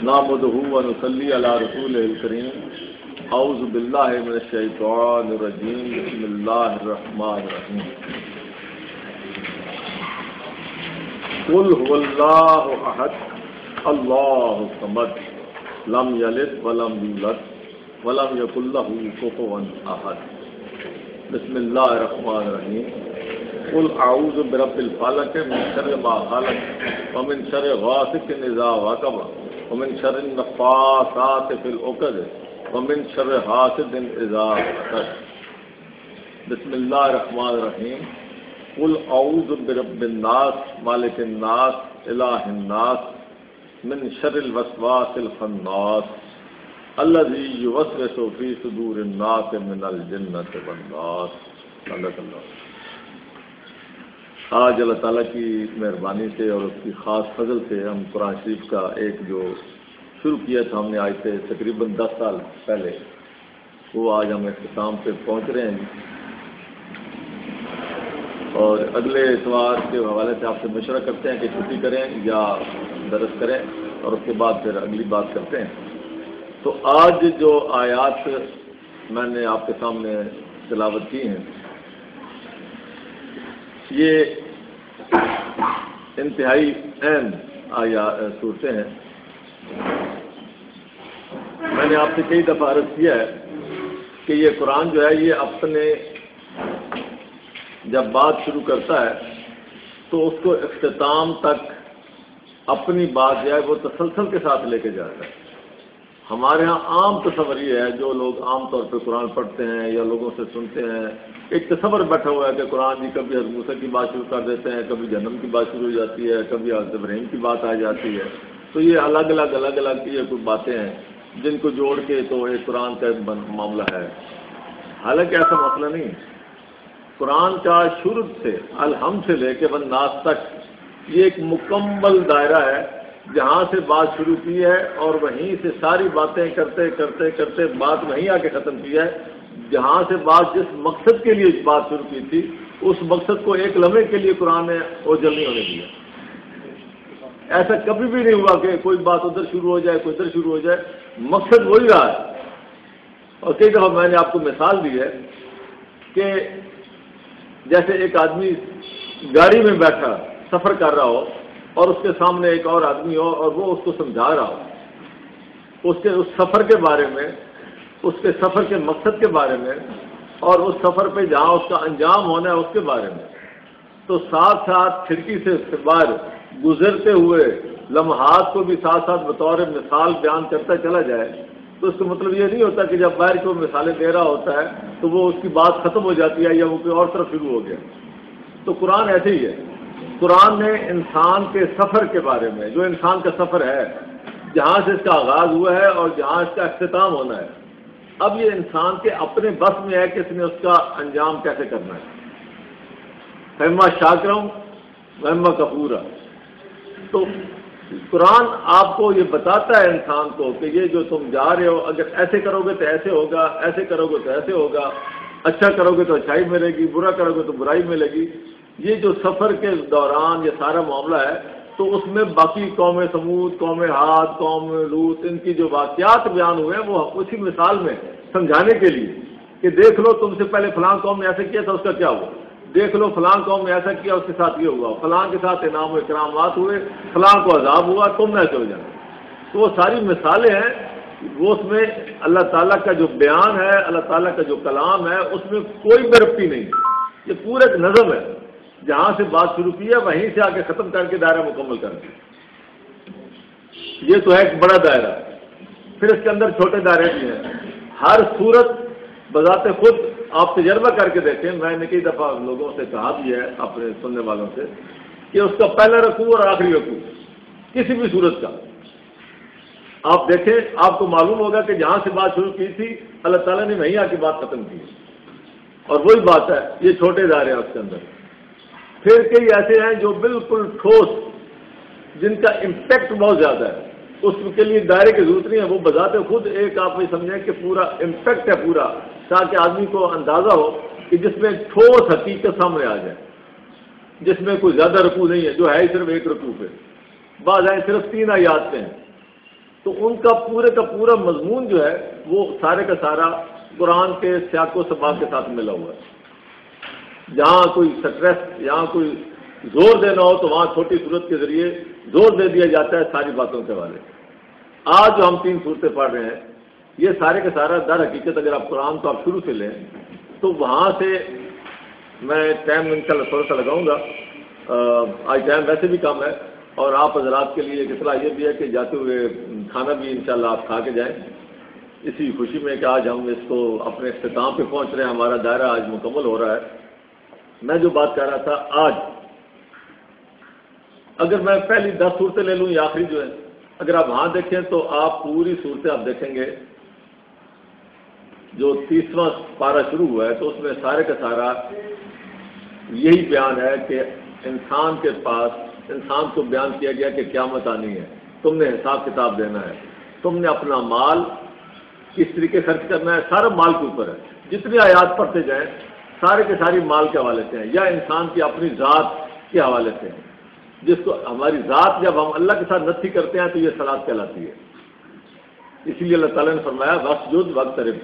نحمدہ و نصلی علی رسولہ الکریم اعوذ باللہ من الشیطان الرجیم بسم اللہ الرحمن الرحیم قل هو اللہ احد اللہ الصمد لم یلد ولم یولد ولم یکن لہ کفوا احد بسم اللہ الرحمن الرحیم قل اعوذ برب الفلق من شر ما خلق ومن شر غاسق اذا وقب ومن شر النفاثات في العقد ومن شر حاسد اذا حسد بسم اللہ الرحمن الرحیم قل اعوذ برب الناس مالک الناس الہ الناس من شر الوسواس الخناس الذي يوسوس في صدور الناس من الجنة والناس صدق اللہ۔ آج اللہ تعالیٰ کی مہربانی سے اور اس کی خاص فضل سے ہم قرآن شریف کا ایک جو شروع کیا تھا ہم نے آج سے تقریباً 10 سال پہلے، وہ آج ہم اختتام پہ پہنچ رہے ہیں اور اگلے اتوار کے حوالے سے آپ سے مشورہ کرتے ہیں کہ چھٹی کریں یا درس کریں اور اس کے بعد پھر اگلی بات کرتے ہیں۔ تو آج جو آیات میں نے آپ کے سامنے تلاوت کی ہیں یہ انتہائی اہم صورتیں ہیں۔ میں نے آپ سے کئی دفعہ عرض کیا ہے کہ یہ قرآن جو ہے یہ اپنے جب بات شروع کرتا ہے تو اس کو اختتام تک اپنی بات جو ہے وہ تسلسل کے ساتھ لے کے جاتا ہے۔ ہمارے ہاں عام تصور یہ ہے، جو لوگ عام طور پہ قرآن پڑھتے ہیں یا لوگوں سے سنتے ہیں، ایک تصور بیٹھا ہوا ہے کہ قرآن جی کبھی حضرت موسیٰ کی بات شروع کر دیتے ہیں، کبھی جہنم کی بات شروع ہو جاتی ہے، کبھی حضرت ابراہیم کی بات آ جاتی ہے۔ تو یہ الگ الگ یہ کچھ باتیں ہیں جن کو جوڑ کے تو ایک قرآن کا معاملہ ہے۔ حالانکہ ایسا مسئلہ نہیں، قرآن کا شروع سے الحمد سے لے کے والناس تک یہ ایک مکمل دائرہ ہے جہاں سے بات شروع کی ہے اور وہیں سے ساری باتیں کرتے کرتے کرتے بات وہیں آ کے ختم کی ہے۔ جہاں سے بات جس مقصد کے لیے بات شروع کی تھی اس مقصد کو ایک لمحے کے لیے قرآن نے اوجل نہیں ہونے دیا۔ ایسا کبھی بھی نہیں ہوا کہ کوئی بات ادھر شروع ہو جائے کوئی ادھر شروع ہو جائے، مقصد وہی رہا ہے۔ اور کئی دفعہ میں نے آپ کو مثال دی ہے کہ جیسے ایک آدمی گاڑی میں بیٹھا سفر کر رہا ہو اور اس کے سامنے ایک اور آدمی ہو اور وہ اس کو سمجھا رہا ہو اس سفر کے بارے میں، اس کے سفر کے مقصد کے بارے میں اور اس سفر پہ جہاں اس کا انجام ہونا ہے اس کے بارے میں، تو ساتھ ساتھ کھڑکی سے باہر گزرتے ہوئے لمحات کو بھی ساتھ ساتھ بطور مثال بیان کرتا چلا جائے، تو اس کا مطلب یہ نہیں ہوتا کہ جب باہر کو مثالیں دے رہا ہوتا ہے تو وہ اس کی بات ختم ہو جاتی ہے یا وہ کوئی اور طرف شروع ہو گیا۔ تو قرآن ایسے ہی ہے۔ قرآن نے انسان کے سفر کے بارے میں، جو انسان کا سفر ہے جہاں سے اس کا آغاز ہوا ہے اور جہاں اس کا اختتام ہونا ہے، اب یہ انسان کے اپنے بس میں ہے کہ اس نے اس کا انجام کیسے کرنا ہے۔ فَإِمَّا شَاكِرًا وَإِمَّا كَفُورًا۔ تو قرآن آپ کو یہ بتاتا ہے انسان کو کہ یہ جو تم جا رہے ہو اگر ایسے کرو گے تو ایسے ہوگا، ایسے کرو گے تو ایسے ہوگا، اچھا کرو گے تو اچھائی ملے گی، برا کرو گے تو برائی ملے گی۔ یہ جو سفر کے دوران یہ سارا معاملہ ہے تو اس میں باقی قوم سمود، قوم عاد، قوم لوط، ان کی جو واقعات بیان ہوئے ہیں وہ اسی مثال میں سمجھانے کے لیے کہ دیکھ لو تم سے پہلے فلاں قوم نے ایسا کیا تھا اس کا کیا ہوا، دیکھ لو فلاں قوم نے ایسا کیا اس کے ساتھ یہ ہوا، فلاں کے ساتھ انعام و اکرامات ہوئے، فلاں کو عذاب ہوا، تم نہ چل جانا۔ تو وہ ساری مثالیں ہیں، وہ اس میں اللہ تعالیٰ کا جو بیان ہے، اللہ تعالیٰ کا جو کلام ہے اس میں کوئی بربتی نہیں، یہ پورا ایک نظم ہے۔ جہاں سے بات شروع کی ہے وہیں سے آ کے ختم کر کے دائرہ مکمل کر دیا۔ یہ تو ہے ایک بڑا دائرہ، پھر اس کے اندر چھوٹے دائرے بھی ہیں۔ ہر صورت بذات خود آپ تجربہ کر کے دیکھیں، میں نے کئی دفعہ لوگوں سے کہا بھی ہے اپنے سننے والوں سے کہ اس کا پہلا رکوع اور آخری رکوع کسی بھی صورت کا آپ دیکھیں، آپ کو معلوم ہوگا کہ جہاں سے بات شروع کی تھی اللہ تعالیٰ نے وہیں آ کے بات ختم کی، اور وہی بات ہے، یہ چھوٹے دائرے ہیں اس کے اندر۔ پھر کئی ایسے ہیں جو بالکل ٹھوس، جن کا امپیکٹ بہت زیادہ ہے، اس کے لیے دائرے کی ضرورت نہیں ہے، وہ بذات خود ایک آپ یہ سمجھیں کہ پورا امپیکٹ ہے پورا، تاکہ آدمی کو اندازہ ہو کہ جس میں ٹھوس حقیقت سامنے آ جائے، جس میں کوئی زیادہ رکوع نہیں ہے، جو ہے صرف ایک رکوع پہ، بعض ہیں صرف 3 آیات پہ ہیں، تو ان کا پورا مضمون جو ہے وہ سارے کا سارا قرآن کے سیاق و سباق کے ساتھ ملا ہوا ہے۔ جہاں کوئی سٹریس، جہاں کوئی زور دینا ہو تو وہاں چھوٹی صورت کے ذریعے زور دے دیا جاتا ہے ساری باتوں کے حوالے سے۔ آج جو ہم 3 صورتیں پڑھ رہے ہیں یہ سارے کا سارا در حقیقت اگر آپ قرآن کو آپ شروع سے لیں تو وہاں سے میں ٹائم انشاءاللہ تھوڑا سا لگاؤں گا، آج ٹائم ویسے بھی کم ہے، اور آپ حضرات کے لیے ایک اطلاع یہ بھی ہے کہ جاتے ہوئے کھانا بھی انشاءاللہ آپ کھا کے جائیں، اسی خوشی میں کہ آج ہم اس کو اپنے اختتام پہ پہنچ رہے ہیں، ہمارا دائرہ آج مکمل ہو رہا ہے۔ میں جو بات کر رہا تھا، آج اگر میں پہلی 10 صورتیں لے لوں یا آخری جو ہے، اگر آپ وہاں دیکھیں تو آپ پوری صورتیں آپ دیکھیں گے، جو 30واں پارہ شروع ہوا ہے تو اس میں سارے کا سارا یہی بیان ہے کہ انسان کے پاس، انسان کو بیان کیا گیا کہ قیامت آنی ہے، تم نے حساب کتاب دینا ہے، تم نے اپنا مال کس طریقے خرچ کرنا ہے، سارا مال کے اوپر ہے۔ جتنی آیات پڑھتے جائیں سارے کے ساری مال کے حوالے سے ہیں یا انسان کی اپنی ذات کے حوالے سے ہیں، جس کو ہماری ذات جب ہم اللہ کے ساتھ نتھی کرتے ہیں تو یہ صلاۃ کہلاتی ہے۔ اسی لیے اللہ تعالیٰ نے فرمایا واسجد واقترب،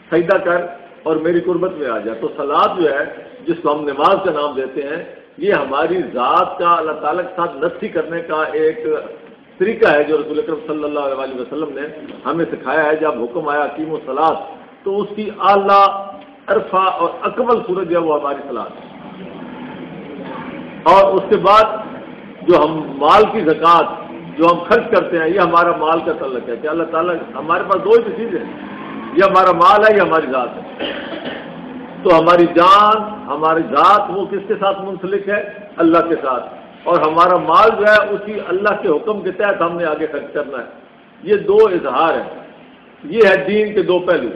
سجدہ کر اور میری قربت میں آ جا۔ تو صلاۃ جو ہے جس کو ہم نماز کا نام دیتے ہیں، یہ ہماری ذات کا اللہ تعالیٰ کے ساتھ نتھی کرنے کا ایک طریقہ ہے جو رسول اکرم صلی اللہ علیہ وسلم نے ہمیں سکھایا ہے۔ جب حکم آیا اقیم الصلاۃ تو اس کی اعلیٰ عرفہ اور اکمل صورت جو ہے وہ ہماری صلاۃ ہے۔ اور اس کے بعد جو ہم مال کی زکوٰۃ جو ہم خرچ کرتے ہیں، یہ ہمارا مال کا تعلق ہے کہ اللہ تعالیٰ ہمارے پاس 2 ہی چیز ہے، یہ ہمارا مال ہے، یہ ہماری ذات ہے۔ تو ہماری جان، ہماری ذات وہ کس کے ساتھ منسلک ہے؟ اللہ کے ساتھ، اور ہمارا مال جو ہے اسی اللہ کے حکم کے تحت ہم نے آگے خرچ کرنا ہے۔ یہ 2 اظہار ہیں، یہ ہے دین کے 2 پہلو،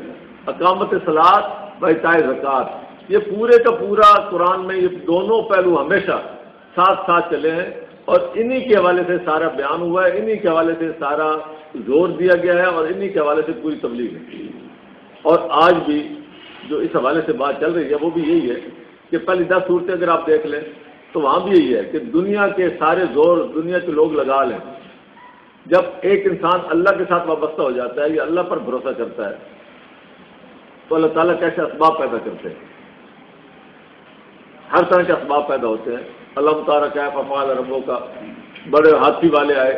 اقامت صلاۃ و ایتاء زکوٰۃ۔ یہ پورے کا پورا قرآن میں یہ دونوں پہلو ہمیشہ ساتھ ساتھ چلے ہیں، اور انہی کے حوالے سے سارا بیان ہوا ہے، انہی کے حوالے سے سارا زور دیا گیا ہے، اور انہی کے حوالے سے پوری تبلیغ ہے۔ اور آج بھی جو اس حوالے سے بات چل رہی ہے وہ بھی یہی ہے کہ پہلی 10 صورتیں اگر آپ دیکھ لیں تو وہاں بھی یہی ہے کہ دنیا کے سارے زور دنیا کے لوگ لگا لیں، جب ایک انسان اللہ کے ساتھ وابستہ ہو جاتا ہے یا اللہ پر بھروسہ کرتا ہے تو اللہ تعالیٰ کیسے اسباب پیدا کرتے ہیں، ہر طرح کے اسباب پیدا ہوتے ہیں۔ اللہ تعالیٰ کیف فعل ربک کا، بڑے ہاتھی والے آئے،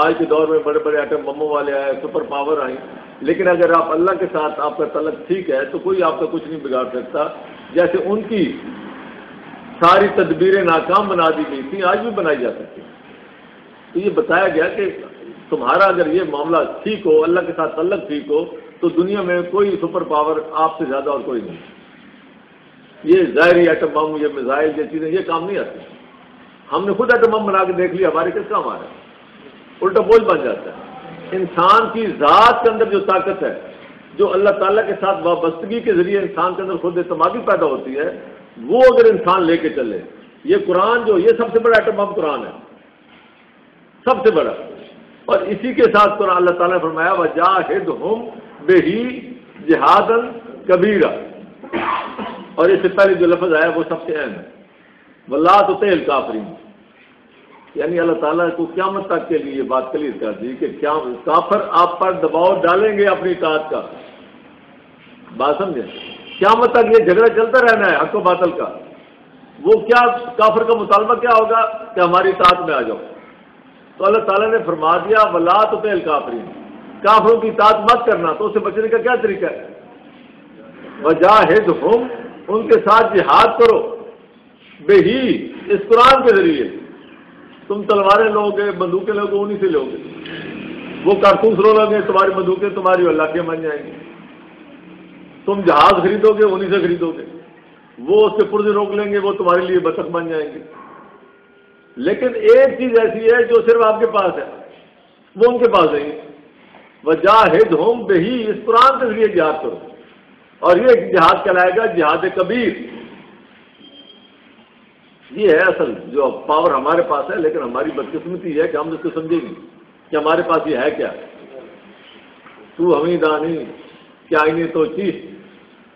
آج کے دور میں بڑے بڑے ایٹم بموں والے آئے، سپر پاور آئیں، لیکن اگر آپ اللہ کے ساتھ آپ کا تعلق ٹھیک ہے تو کوئی آپ کا کچھ نہیں بگاڑ سکتا۔ جیسے ان کی ساری تدبیریں ناکام بنا دی گئی تھیں، آج بھی بنائی جا سکتی ہیں۔ تو یہ بتایا گیا کہ تمہارا اگر یہ معاملہ ٹھیک ہو، اللہ کے ساتھ تعلق ٹھیک ہو، تو دنیا میں کوئی سپر پاور آپ سے زیادہ اور کوئی نہیں۔ یہ ظاہری ایٹم بم، یہ میزائل، یہ چیزیں یہ کام نہیں آتی۔ ہم نے خود ایٹم بم بنا کے دیکھ لیا، ہمارے کس کام آ رہا ہے؟ الٹا بوجھ بن جاتا ہے۔ انسان کی ذات کے اندر جو طاقت ہے، جو اللہ تعالیٰ کے ساتھ وابستگی کے ذریعے انسان کے اندر خود اعتمادی پیدا ہوتی ہے، وہ اگر انسان لے کے چلے، یہ قرآن جو یہ سب سے بڑا ایٹم بم قرآن ہے، سب سے بڑا۔ اور اسی کے ساتھ قرآن اللہ تعالیٰ نے فرمایا وَجَاهِدْهُمْ بِهِ جِهَادًا كَبِيرًا، اور اس سے پہلے جو لفظ آیا وہ سب سے اہم ہے، وَلَا تُطِعِ الْكَافِرِينَ، یعنی اللہ تعالیٰ کو قیامت تک کے لیے یہ بات کلیئر کر دی کہ کافر آپ پر دباؤ ڈالیں گے اپنی اطاعت کا۔ بات سمجھیں، قیامت تک یہ جھگڑا چلتا رہنا ہے حق و باطل کا۔ وہ کیا کافر کا مطالبہ کیا ہوگا کہ ہماری اطاعت میں آ جاؤ، تو اللہ تعالیٰ نے فرما دیا وَلَا تُطِعِ الْكَافِرِينَ، کافروں کی اطاعت مت کرنا۔ تو اسے بچنے کا کیا طریقہ ہے؟ وَجَاهِدْهُمْ، ان کے ساتھ جہاد کرو، بِهِ، اس قرآن کے ذریعے۔ تم تلواریں لو گے، بندوقیں لو گے، انہی سے لو گے، وہ کارتوس رو لو گے، تمہاری بندوقیں تمہاری لاٹھیاں بن جائیں گی۔ تم جہاز خریدو گے، انہی سے خریدو گے، وہ اس کے پرزے روک لیں گے، وہ تمہارے لیے بطخ بن جائیں گے۔ لیکن ایک چیز ایسی ہے جو صرف آپ کے پاس ہے، وہ ان کے پاس نہیں ہے۔ وَجَاهِدْهُمْ بِهِ، اس قرآن کے ذریعے جہاد کرو، اور یہ جہاد کہلائے گا جہاد کبیر۔ یہ ہے اصل جو پاور ہمارے پاس ہے، لیکن ہماری بدقسمتی ہے کہ ہم اس کو سمجھیں گے کہ ہمارے پاس یہ ہے کیا۔ تو ہمیں دانی کیا آئین تو چیز،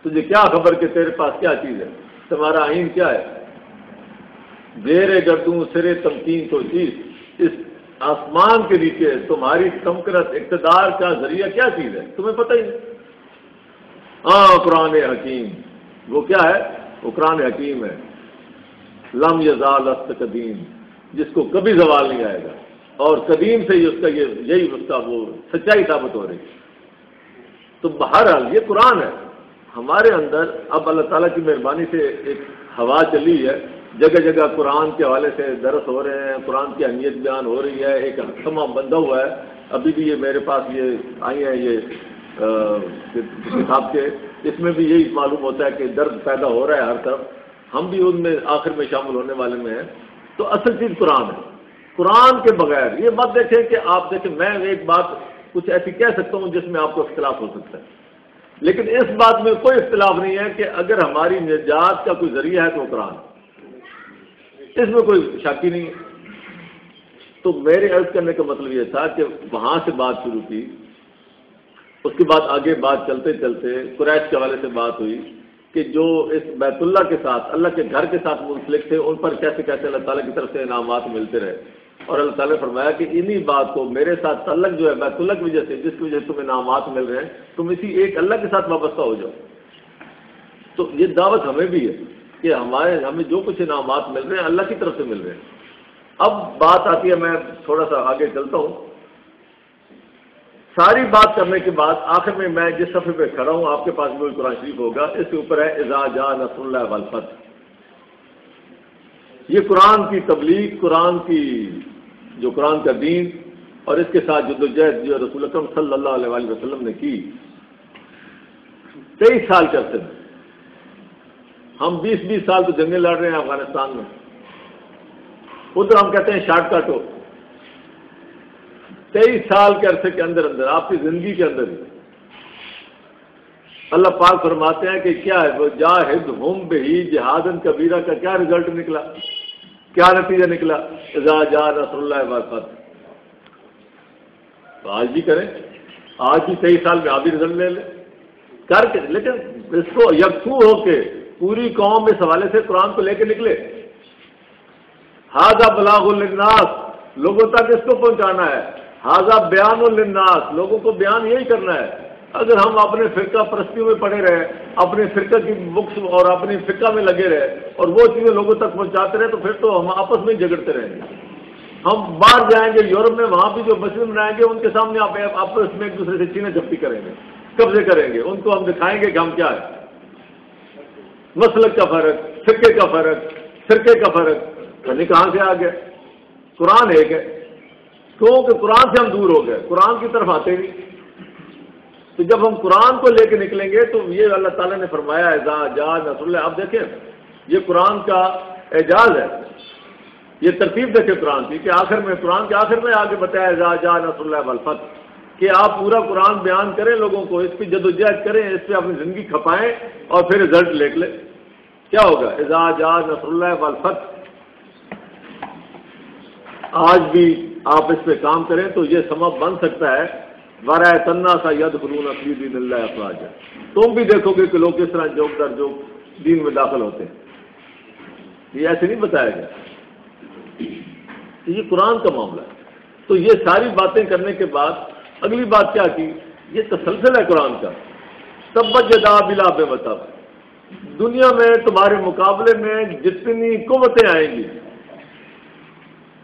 تجھے کیا خبر کہ تیرے پاس کیا چیز ہے، تمہارا آئین کیا ہے۔ زیر گردوں سرے تمکین تو چیز، اس آسمان کے نیچے تمہاری تمکنت اقتدار کا ذریعہ کیا چیز ہے تمہیں پتہ ہی نہیں. قرآن حکیم وہ کیا ہے؟ وہ قرآن حکیم ہے. لم یزال است قدیم، جس کو کبھی زوال نہیں آئے گا، اور قدیم سے ہی اس کا یہی اس کا وہ سچائی ثابت ہو رہی ہے. تو بہرحال یہ قرآن ہے ہمارے اندر. اب اللہ تعالیٰ کی مہربانی سے ایک ہوا چلی ہے، جگہ جگہ قرآن کے حوالے سے درس ہو رہے ہیں، قرآن کی اہمیت بیان ہو رہی ہے، ایک ہفتہ بندہ ہوا ہے. ابھی بھی یہ میرے پاس یہ آئی ہیں یہ کتاب کے، اس میں بھی یہی معلوم ہوتا ہے کہ درد پیدا ہو رہا ہے ہر طرف. ہم بھی ان میں آخر میں شامل ہونے والے میں ہیں. تو اصل چیز قرآن ہے. قرآن کے بغیر یہ مت دیکھیں کہ آپ دیکھیں میں ایک بات کچھ ایسی کہہ سکتا ہوں جس میں آپ کو اختلاف ہو سکتا ہے، لیکن اس بات میں کوئی اختلاف نہیں ہے کہ اگر ہماری نجات کا کوئی ذریعہ ہے تو قرآن، اس میں کوئی شک ہی نہیں ہے. تو میرے عرض کرنے کا مطلب یہ تھا کہ وہاں سے بات شروع کی، اس کے بعد آگے بات چلتے چلتے قریش کے حوالے سے بات ہوئی کہ جو اس بیت اللہ کے ساتھ اللہ کے گھر کے ساتھ منسلک تھے ان پر کیسے کیسے اللہ تعالیٰ کی طرف سے انعامات ملتے رہے. اور اللہ تعالیٰ نے فرمایا کہ انہی بات کو میرے ساتھ تعلق جو ہے بیت اللہ کی وجہ سے، جس کی وجہ سے تمہیں انعامات مل رہے ہیں، تم اسی ایک اللہ کے ساتھ وابستہ ہو جاؤ. تو یہ دعوت ہمیں بھی ہے کہ ہمیں جو کچھ انعامات مل رہے ہیں اللہ کی طرف سے مل رہے ہیں. اب بات آتی ہے، میں تھوڑا سا آگے چلتا ہوں. ساری بات کرنے کے بعد آخر میں جس صفحے پہ کھڑا ہوں آپ کے پاس بھی قرآن شریف ہوگا، اس کے اوپر ہے اذا جاء نصر اللہ والفتح. یہ قرآن کی تبلیغ، قرآن کی جو قرآن کا دین اور اس کے ساتھ جدوجہد جو رسول اکرم صلی اللہ علیہ وسلم نے کی 23 سال کے عرصے میں. ہم 20 سال تو جنگیں لڑ رہے ہیں افغانستان میں، ادھر ہم کہتے ہیں شارٹ کٹ ہو. 23 سال کے عرصے کے اندر آپ کی زندگی کے اندر اللہ پاک فرماتے ہیں کہ کیا ہے وہ جاہدہم بہی جہادن کبیرہ کا کیا رزلٹ نکلا، کیا نتیجہ نکلا؟ اذا جاء نصر اللہ والفتح. تو آج بھی کریں، آج بھی 23 سال میں آپ بھی رزلٹ لے لیں کر کے، لیکن اس کو یکسو ہو کے پوری قوم اس حوالے سے قرآن کو لے کے نکلے. ھذا بلاغ للناس، لوگوں تک اس کو پہنچانا ہے. ھذا بیان للناس، لوگوں کو بیان یہی کرنا ہے. اگر ہم اپنے فرقہ پرستیوں میں پڑے رہے، اپنے فرقہ کی بکس اور اپنی فرقہ میں لگے رہے اور وہ چیزیں لوگوں تک پہنچاتے رہے تو پھر تو ہم آپس میں جھگڑتے رہیں گے. ہم باہر جائیں گے یورپ میں، وہاں بھی جو مسلم رہیں گے ان کے سامنے آپ آپس میں ایک دوسرے سے چینہ جھپٹی کریں گے، قبضے کریں گے. ان کو ہم دکھائیں گے کہ ہم کیا ہے. مسلک کا فرق، فرقے کا فرق، فرقے کا فرق یعنی کہاں سے آ گیا؟ قرآن ایک ہے، کیونکہ قرآن سے ہم دور ہو گئے، قرآن کی طرف آتے نہیں. تو جب ہم قرآن کو لے کے نکلیں گے تو یہ اللہ تعالیٰ نے فرمایا اذا جاء نصر اللہ. اب دیکھیں یہ قرآن کا اعجاز ہے، یہ ترتیب دیکھیں قرآن کی کہ آخر میں قرآن کے آخر میں آگے بتایا اذا جاء نصر اللہ والفتح، کہ آپ پورا قرآن بیان کریں، لوگوں کو اس پہ جدوجہد کریں، اس پہ اپنی زندگی کھپائیں اور پھر رزلٹ لے لیں. کیا ہوگا؟ اذا جاء نصر اللہ والفتح. آج بھی آپ اس پہ کام کریں تو یہ سبب بن سکتا ہے. وَرَأَيْتَ النَّاسَ يَدْخُلُونَ فِي دِينِ اللَّهِ أَفْوَاجًا، تم بھی دیکھو گے کہ لوگ کس طرح جوک در جوک دین میں داخل ہوتے ہیں. یہ ایسے نہیں بتایا گیا، یہ قرآن کا معاملہ ہے. تو یہ ساری باتیں کرنے کے بعد اگلی بات کیا کی؟ یہ تسلسل ہے قرآن کا. تبت یدا ابی لہب وتب، دنیا میں تمہارے مقابلے میں جتنی قوتیں آئیں گی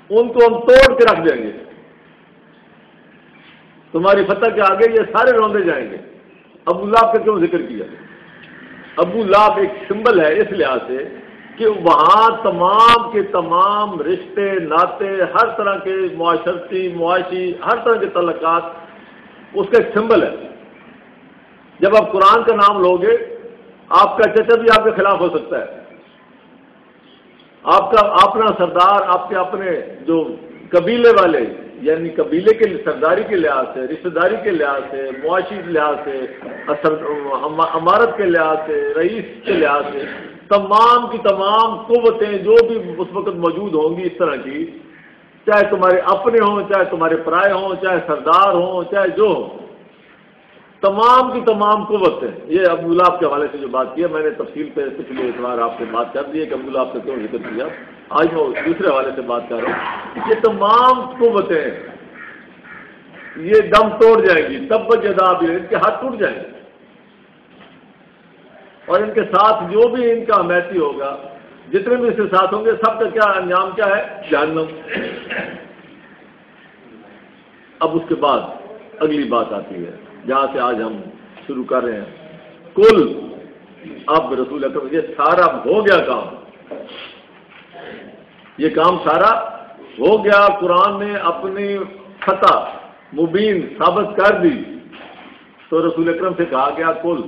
ان کو ہم توڑ کے رکھ دیں گے. تمہاری فتح کے آگے یہ سارے روندے جائیں گے. ابو لہب کا کیوں ذکر کیا؟ ابو لہب ایک سمبل ہے اس لحاظ سے کہ وہاں تمام کے تمام رشتے ناطے، ہر طرح کے معاشرتی معاشی ہر طرح کے تعلقات اس کا ایک سمبل ہے. جب آپ قرآن کا نام لوگے آپ کا چچا بھی آپ کے خلاف ہو سکتا ہے، آپ کا اپنا سردار، آپ کے اپنے جو قبیلے والے یعنی قبیلے کے سرداری کے لحاظ سے، رشتہ داری کے لحاظ سے، معاشی لحاظ سے، امارت کے لحاظ سے، رئیس کے لحاظ سے، تمام کی تمام قوتیں جو بھی اس وقت موجود ہوں گی اس طرح کی، چاہے تمہارے اپنے ہوں، چاہے تمہارے پرائے ہوں، چاہے سردار ہوں، چاہے جو ہوں، تمام کی تمام قوتیں. یہ عبداللہ کے حوالے سے جو بات کی ہے میں نے تفصیل پہ پچھلے اتوار آپ سے بات کر دی ہے کہ عبداللہ آپ سے کیوں ذکر کیا. آج میں دوسرے حوالے سے بات کر رہا ہوں. یہ تمام قوتیں یہ دم توڑ جائیں گی، تب جدا بھی ان کے ہاتھ ٹوٹ جائیں گے، اور ان کے ساتھ جو بھی ان کا حمایتی ہوگا، جتنے بھی اس کے ساتھ ہوں گے، سب کا کیا انجام کیا ہے؟ جہنم. اب اس کے بعد اگلی بات آتی ہے جہاں سے آج ہم شروع کر رہے ہیں. کل اب رسول اکرم یہ سارا ہو گیا کام، یہ کام سارا ہو گیا. قرآن نے اپنی فتح مبین ثابت کر دی تو رسول اکرم سے کہا گیا کل.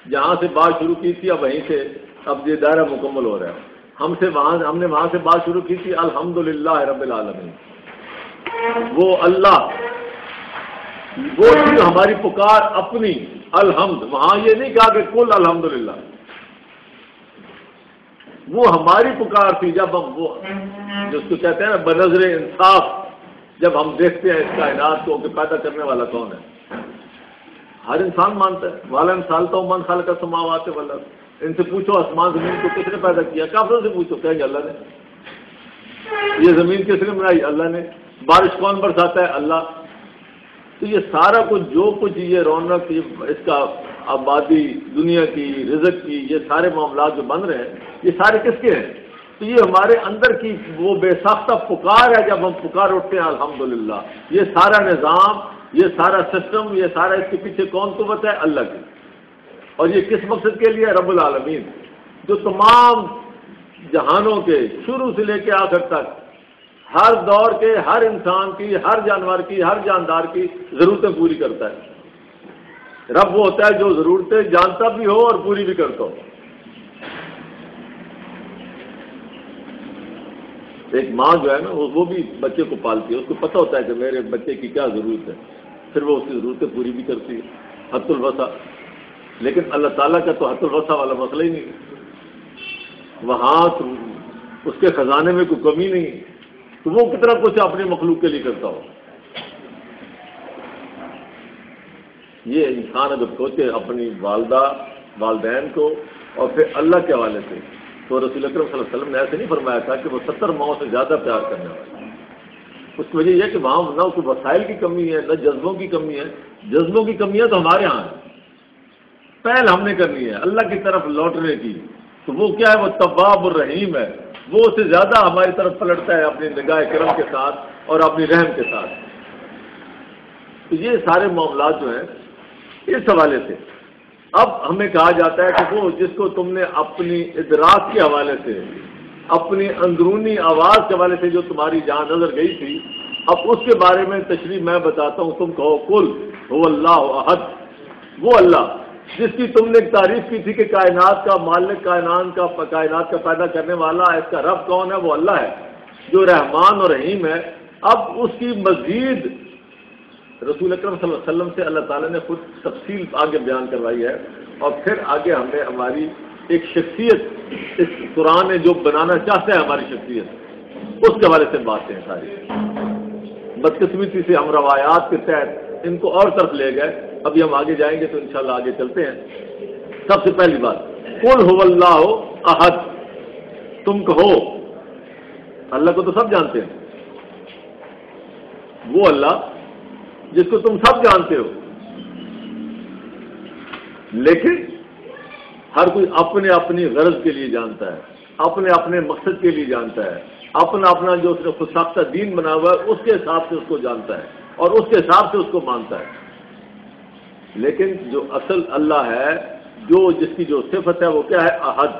جہاں سے بات شروع کی تھی اب وہیں سے اب یہ دائرہ مکمل ہو رہا ہے. ہم نے وہاں سے بات شروع کی تھی الحمدللہ رب العالمین. وہ اللہ وہ تھی ہماری پکار اپنی الحمد. وہاں یہ نہیں کہا کہ کل الحمدللہ، وہ ہماری پکار تھی جب ہم وہ جس کو کہتے ہیں نا بنظر انصاف، جب ہم دیکھتے ہیں اس کائنات کو کہ پیدا کرنے والا کون ہے. ہر انسان مانتا ہے والا انسالتا ہوں من خلق السماوات والارض. ان سے پوچھو آسمان زمین کو کس نے پیدا کیا؟ کافروں سے پوچھو کہیں گے اللہ نے. یہ زمین کس نے بنائی؟ اللہ نے. بارش کون برساتا ہے؟ اللہ. تو یہ سارا کچھ جو کچھ یہ رونق اس کا آبادی دنیا کی رزق کی یہ سارے معاملات جو بن رہے ہیں یہ سارے کس کے ہیں؟ تو یہ ہمارے اندر کی وہ بے ساختہ پکار ہے. جب ہم پکار اٹھتے ہیں الحمدللہ، یہ سارا نظام، یہ سارا سسٹم، یہ سارا اس کے پیچھے کون قوت ہے؟ اللہ کی. اور یہ کس مقصد کے لیے؟ رب العالمین، جو تمام جہانوں کے شروع سے لے کے آخر تک ہر دور کے ہر انسان کی، ہر جانور کی، ہر جاندار کی ضرورتیں پوری کرتا ہے. رب وہ ہوتا ہے جو ضرورتیں جانتا بھی ہو اور پوری بھی کرتا ہو. ایک ماں جو ہے نا وہ بھی بچے کو پالتی ہے، اس کو پتہ ہوتا ہے کہ میرے بچے کی کیا ضرورت ہے، پھر وہ اس کی ضرورتیں پوری بھی کرتی ہے حد الوسع. لیکن اللہ تعالیٰ کا تو حد الوسع والا مسئلہ ہی نہیں. وہاں اس کے خزانے میں کوئی کمی نہیں، تو وہ کتنا کچھ اپنی مخلوق کے لیے کرتا ہو. یہ انسان اگر سوچے اپنی والدہ والدین کو اور پھر اللہ کے حوالے سے، تو رسول اکرم صلی اللہ علیہ وسلم نے ایسے نہیں فرمایا تھا کہ وہ 70 ماؤں سے زیادہ پیار کرنے والا. اس کی وجہ یہ ہے کہ وہاں نہ کوئی وسائل کی کمی ہے، نہ جذبوں کی کمی ہے. جذبوں کی کمی ہے تو ہمارے ہاں ہے. پہل ہم نے کرنی ہے اللہ کی طرف لوٹنے کی. تو وہ کیا ہے؟ وہ تواب الرحیم ہے. وہ اس سے زیادہ ہماری طرف پلٹتا ہے اپنی نگاہ کرم کے ساتھ اور اپنی رحم کے ساتھ. تو یہ سارے معاملات جو ہیں اس حوالے سے اب ہمیں کہا جاتا ہے کہ وہ جس کو تم نے اپنی ادراک کے حوالے سے، اپنی اندرونی آواز کے حوالے سے جو تمہاری جان نظر گئی تھی، اب اس کے بارے میں تشریح میں بتاتا ہوں. تم کہو کل هو اللہ احد. وہ اللہ جس کی تم نے تعریف کی تھی کہ کائنات کا مالک، کائنات کا پیدا کرنے والا، اس کا رب کون ہے؟ وہ اللہ ہے جو رحمان اور رحیم ہے. اب اس کی مزید رسول اکرم صلی اللہ علیہ وسلم سے اللہ تعالیٰ نے خود تفصیل آگے بیان کروائی ہے. اور پھر آگے ہمیں ہماری ایک شخصیت اس قرآن جو بنانا چاہتا ہے ہماری شخصیت، اس کے حوالے سے باتیں ساری. بدقسمتی سے ہم روایات کے تحت ان کو اور طرف لے گئے. ابھی ہم آگے جائیں گے تو انشاءاللہ آگے چلتے ہیں. سب سے پہلی بات قل هو اللہ احد. تم کہو، اللہ کو تو سب جانتے ہیں، وہ اللہ جس کو تم سب جانتے ہو، لیکن ہر کوئی اپنے اپنی غرض کے لیے جانتا ہے، اپنے اپنے مقصد کے لیے جانتا ہے، اپنا اپنا جو اس نے خود ساختہ دین بنا ہوا ہے اس کے حساب سے اس کو جانتا ہے اور اس کے حساب سے اس کو مانتا ہے. لیکن جو اصل اللہ ہے، جو جس کی جو صفت ہے وہ کیا ہے؟ احد.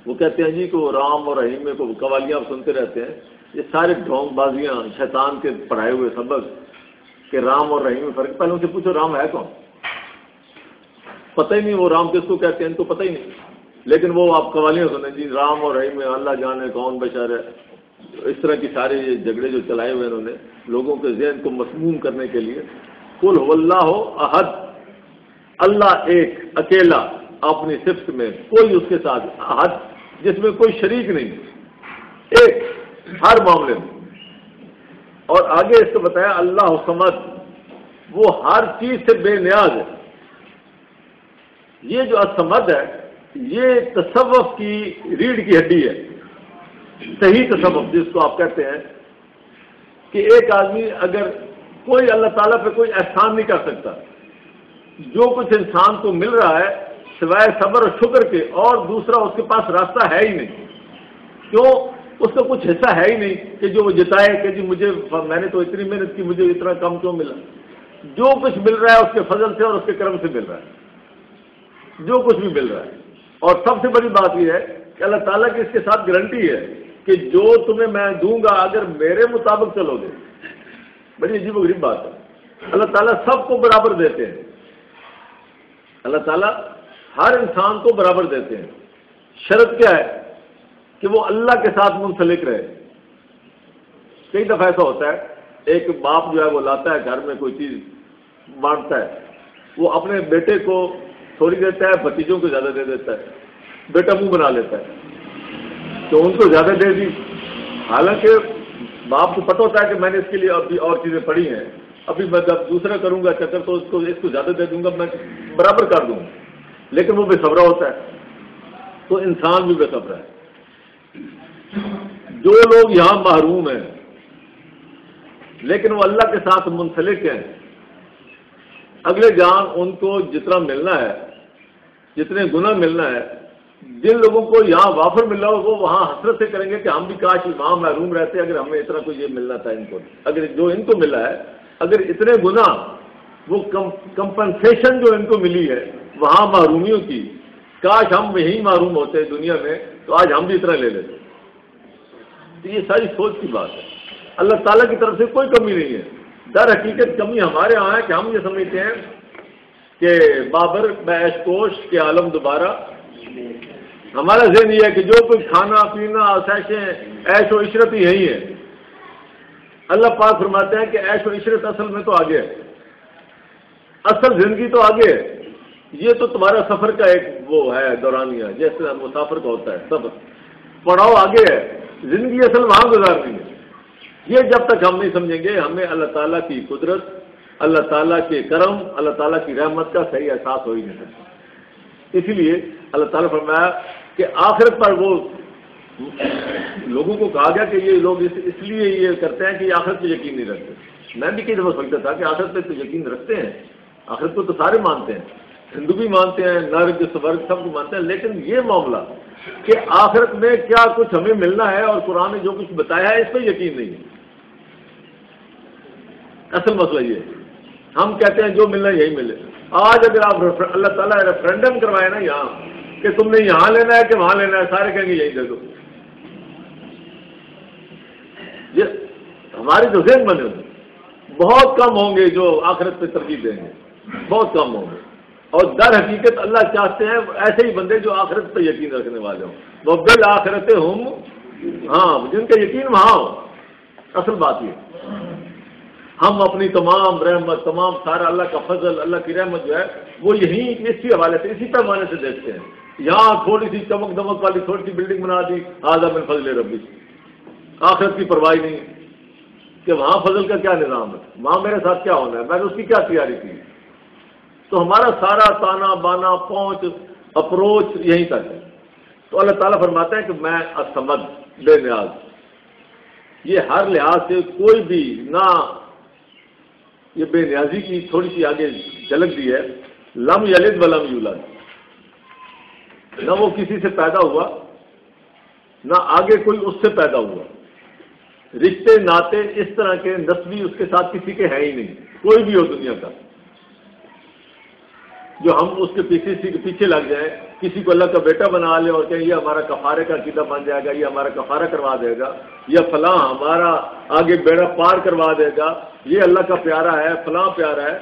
وہ کہتے ہیں جی کو رام اور رحیم میں کو قوالیاں سنتے رہتے ہیں. یہ سارے ڈھونگ بازیاں شیطان کے پڑھائے ہوئے سبق کہ رام اور رحیم میں فرق. پہلے ان سے پوچھو رام ہے کون؟ پتہ ہی نہیں وہ رام کس کو کہتے ہیں، ان کو پتہ ہی نہیں. لیکن وہ آپ قوالیاں سنیں جی رام اور رحیم میں اللہ جانے کون بشر ہے. اس طرح کی سارے یہ جھگڑے جو چلائے ہوئے انہوں نے لوگوں کے ذہن کو مسموم کرنے کے لیے. قل هو اللہ احد. اللہ ایک اکیلا اپنی صفت میں، کوئی اس کے ساتھ، احد جس میں کوئی شریک نہیں، ایک ہر معاملے میں. اور آگے اس کو بتایا اللہ صمد. وہ ہر چیز سے بے نیاز ہے. یہ جو الصمد ہے یہ تصوف کی ریڑھ کی ہڈی ہے. صحیح تصوف جس کو آپ کہتے ہیں کہ ایک آدمی اگر کوئی اللہ تعالیٰ پہ کوئی احسان نہیں کر سکتا، جو کچھ انسان کو مل رہا ہے سوائے صبر اور شکر کے اور دوسرا اس کے پاس راستہ ہے ہی نہیں. کیوں؟ اس کا کچھ حصہ ہے ہی نہیں کہ جو وہ جتائے کہ جی مجھے، میں نے تو اتنی محنت کی، مجھے اتنا کم کیوں ملا. جو کچھ مل رہا ہے اس کے فضل سے اور اس کے کرم سے مل رہا ہے، جو کچھ بھی مل رہا ہے. اور سب سے بڑی بات یہ ہے کہ اللہ تعالیٰ کی اس کے ساتھ گارنٹی ہے کہ جو تمہیں میں دوں گا اگر میرے مطابق چلو گے. بڑی عجیب و غریب بات ہے. اللہ تعالیٰ سب کو برابر دیتے ہیں. اللہ تعالیٰ ہر انسان کو برابر دیتے ہیں. شرط کیا ہے کہ وہ اللہ کے ساتھ منسلک رہے. کئی دفعہ ایسا ہوتا ہے ایک باپ جو ہے وہ لاتا ہے گھر میں کوئی چیز بانٹتا ہے، وہ اپنے بیٹے کو تھوڑی دیتا ہے، بھتیجوں کو زیادہ دے دیتا ہے. بیٹا منہ بنا لیتا ہے تو ان کو زیادہ دے دی، حالانکہ باپ کو پتہ ہوتا ہے کہ میں نے اس کے لیے ابھی اور چیزیں پڑھی ہیں، ابھی میں جب دوسرا کروں گا چکر تو اس کو زیادہ دے دوں گا، میں برابر کر دوں. لیکن وہ بے صبرا ہوتا ہے. تو انسان بھی بے صبرا ہے. جو لوگ یہاں محروم ہیں لیکن وہ اللہ کے ساتھ منسلک ہیں، اگلے جان ان کو جتنا ملنا ہے، جتنے گنا ملنا ہے، جن لوگوں کو یہاں وافر مل رہا ہو وہ وہاں حسرت سے کریں گے کہ ہم بھی کاش وہاں محروم رہتے اگر ہمیں اتنا کوئی یہ ملنا تھا. ان کو اگر جو ان کو ملا ہے، اگر اتنے گنا وہ کمپنسیشن جو ان کو ملی ہے وہاں محرومیوں کی، کاش ہم یہی محروم ہوتے دنیا میں تو آج ہم بھی اتنا لے لیتے. تو یہ ساری سوچ کی بات ہے. اللہ تعالیٰ کی طرف سے کوئی کمی نہیں ہے. در حقیقت کمی ہمارے یہاں ہے کہ ہم یہ سمجھتے ہیں کہ بابر بیش کوش کے عالم دوبارہ. ہمارا ذہن یہ ہے کہ جو کوئی کھانا پینا آسائشیں عیش و عشرت ہی یہی ہے. اللہ پاک فرماتے ہیں کہ عیش و عشرت اصل میں تو آگے ہے، اصل زندگی تو آگے ہے. یہ تو تمہارا سفر کا ایک وہ ہے دورانیہ، جیسے مسافر کا ہوتا ہے سفر، پڑاؤ آگے ہے. زندگی اصل وہاں گزارنی ہے. یہ جب تک ہم نہیں سمجھیں گے ہمیں اللہ تعالیٰ کی قدرت، اللہ تعالیٰ کے کرم، اللہ تعالیٰ کی رحمت کا صحیح احساس ہو ہی نہیں سکتا. اسی لیے اللہ تعالیٰ فرمایا کہ آخرت پر وہ لوگوں کو کہا گیا کہ یہ لوگ اس لیے یہ کرتے ہیں کہ یہ آخرت پہ یقین نہیں رکھتے. میں بھی کئی دفعہ سمجھتا تھا کہ آخرت پہ تو یقین رکھتے ہیں، آخرت کو تو سارے مانتے ہیں، ہندو بھی مانتے ہیں، نرگ سورگ سب کو مانتے ہیں. لیکن یہ معاملہ کہ آخرت میں کیا کچھ ہمیں ملنا ہے اور قرآن نے جو کچھ بتایا ہے اس پہ یقین نہیں ہے. اصل مسئلہ یہ ہے. ہم کہتے ہیں جو ملنا ہے یہی ملے. آج اگر آپ اللہ تعالیٰ ریفرینڈم کروائے نا یہاں کہ تم نے یہاں لینا ہے کہ وہاں لینا ہے، سارے کہیں گے یہی دے دو. یہ ہماری جو ذہن بنے ہوئے بہت کم ہوں گے جو آخرت پہ ترجیح دیں گے، بہت کم ہوں گے. اور در حقیقت اللہ چاہتے ہیں ایسے ہی بندے جو آخرت پہ یقین رکھنے والے ہوں. وہ بالآخرت ہم، ہاں جن کا یقین وہاں ہو. اصل بات یہ ہم اپنی تمام رحمت، تمام سارا اللہ کا فضل، اللہ کی رحمت جو ہے وہ یہی اسی حوالے سے، اسی پیمانے سے دیکھتے ہیں. یہاں تھوڑی سی چمک دمک والی تھوڑی سی بلڈنگ بنا دی، ھذا من فضل ربی. آخرت کی پرواہ نہیں کہ وہاں فضل کا کیا نظام ہے، وہاں میرے ساتھ کیا ہونا ہے، میں نے اس کی کیا تیاری کی. تو ہمارا سارا تانا بانا پہنچ اپروچ یہیں تک ہے. تو اللہ تعالیٰ فرماتا ہے کہ میں الصمد، بے نیاز. یہ ہر لحاظ سے کوئی بھی نہ، یہ بے نیازی کی تھوڑی سی آگے جھلک دی ہے. لم یلد ولم یولد، نہ وہ کسی سے پیدا ہوا نہ آگے کوئی اس سے پیدا ہوا. رشتے ناطے اس طرح کے نسبی اس کے ساتھ کسی کے ہیں ہی نہیں، کوئی بھی ہو دنیا کا جو ہم اس کے پیچھے لگ جائیں. کسی کو اللہ کا بیٹا بنا لے اور کہیں یہ ہمارا کفارے کا عقیدہ بن جائے گا، یہ ہمارا کفارہ کروا دے گا، یا فلاں ہمارا آگے بیڑا پار کروا دے گا، یہ اللہ کا پیارا ہے، فلاں پیارا ہے.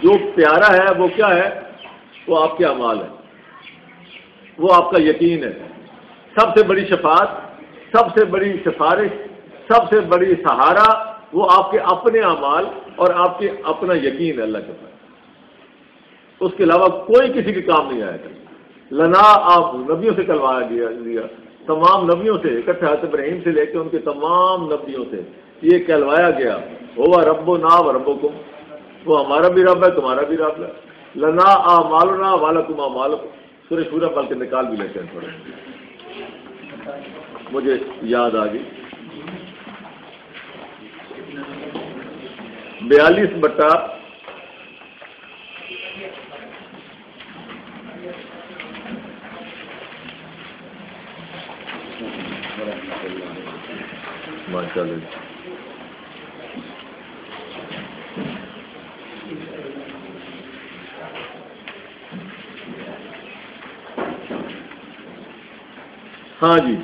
جو پیارا ہے وہ کیا ہے؟ وہ آپ کے اعمال ہے، وہ آپ کا یقین ہے. سب سے بڑی شفاعت، سب سے بڑی سفارش، سب سے بڑی سہارا وہ آپ کے اپنے اعمال اور آپ کے اپنا یقین ہے اللہ کے پاس. اس کے علاوہ کوئی کسی کے کام نہیں آیا. لنا آپ نبیوں سے کلوایا گیا، تمام نبیوں سے اکٹھے حضرت ابراہیم سے لے کے ان کے تمام نبیوں سے یہ کہلوایا گیا، ہوا ربنا و ربکم، وہ ہمارا بھی رب ہے، تمہارا بھی رب ہے. لنا اعمالنا ولکم اعمالکم. سورہ شورى بلکہ نکال بھی لیتے ہیں تھوڑے، مجھے یاد آ گئی. 42 ماشاء اللہ. ہاں جی،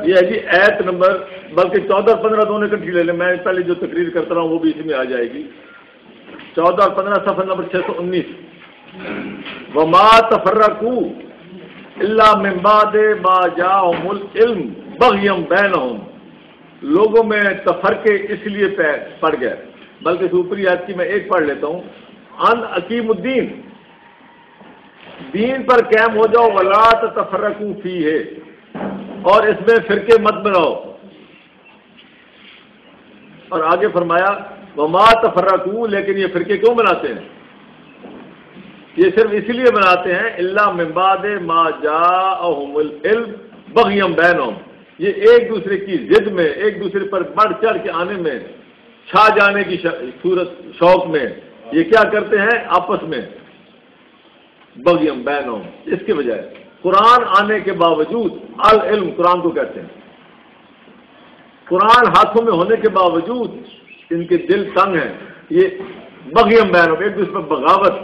یہ ہے جی ایت نمبر، بلکہ 14 اور 15 دونوں اکٹھی لے لیں. میں پہلے جو تقریر کرتا رہا ہوں وہ بھی اسی میں آ جائے گی. 14 اور 15 صفحہ نمبر 619. وما تفرقوا الا من بعد ما جاءهم العلم بغيا بينهم. لوگوں میں تفرقے اس لیے پڑ گئے، بلکہ اوپری آیت کی میں ایک پڑھ لیتا ہوں. ان اقیم الدین، دین پر قائم ہو جاؤ، ولا تتفرقوا فیہ، اور اس میں فرقے مت بناؤ. اور آگے فرمایا وما تفرقوا، لیکن یہ فرقے کیوں بناتے ہیں؟ یہ صرف اس لیے بناتے ہیں الا من بعد ما جاءهم العلم بغيا بينهم. یہ ایک دوسرے کی ضد میں، ایک دوسرے پر بڑھ چڑھ کے آنے میں، چھا جانے کی صورت شوق میں یہ کیا کرتے ہیں آپس میں، بغيا بينهم. اس کے بجائے قرآن آنے کے باوجود، العلم قرآن کو کہتے ہیں، قرآن ہاتھوں میں ہونے کے باوجود ان کے دل تنگ ہیں. یہ بغيا بينهم، ایک دوسرے پر بغاوت،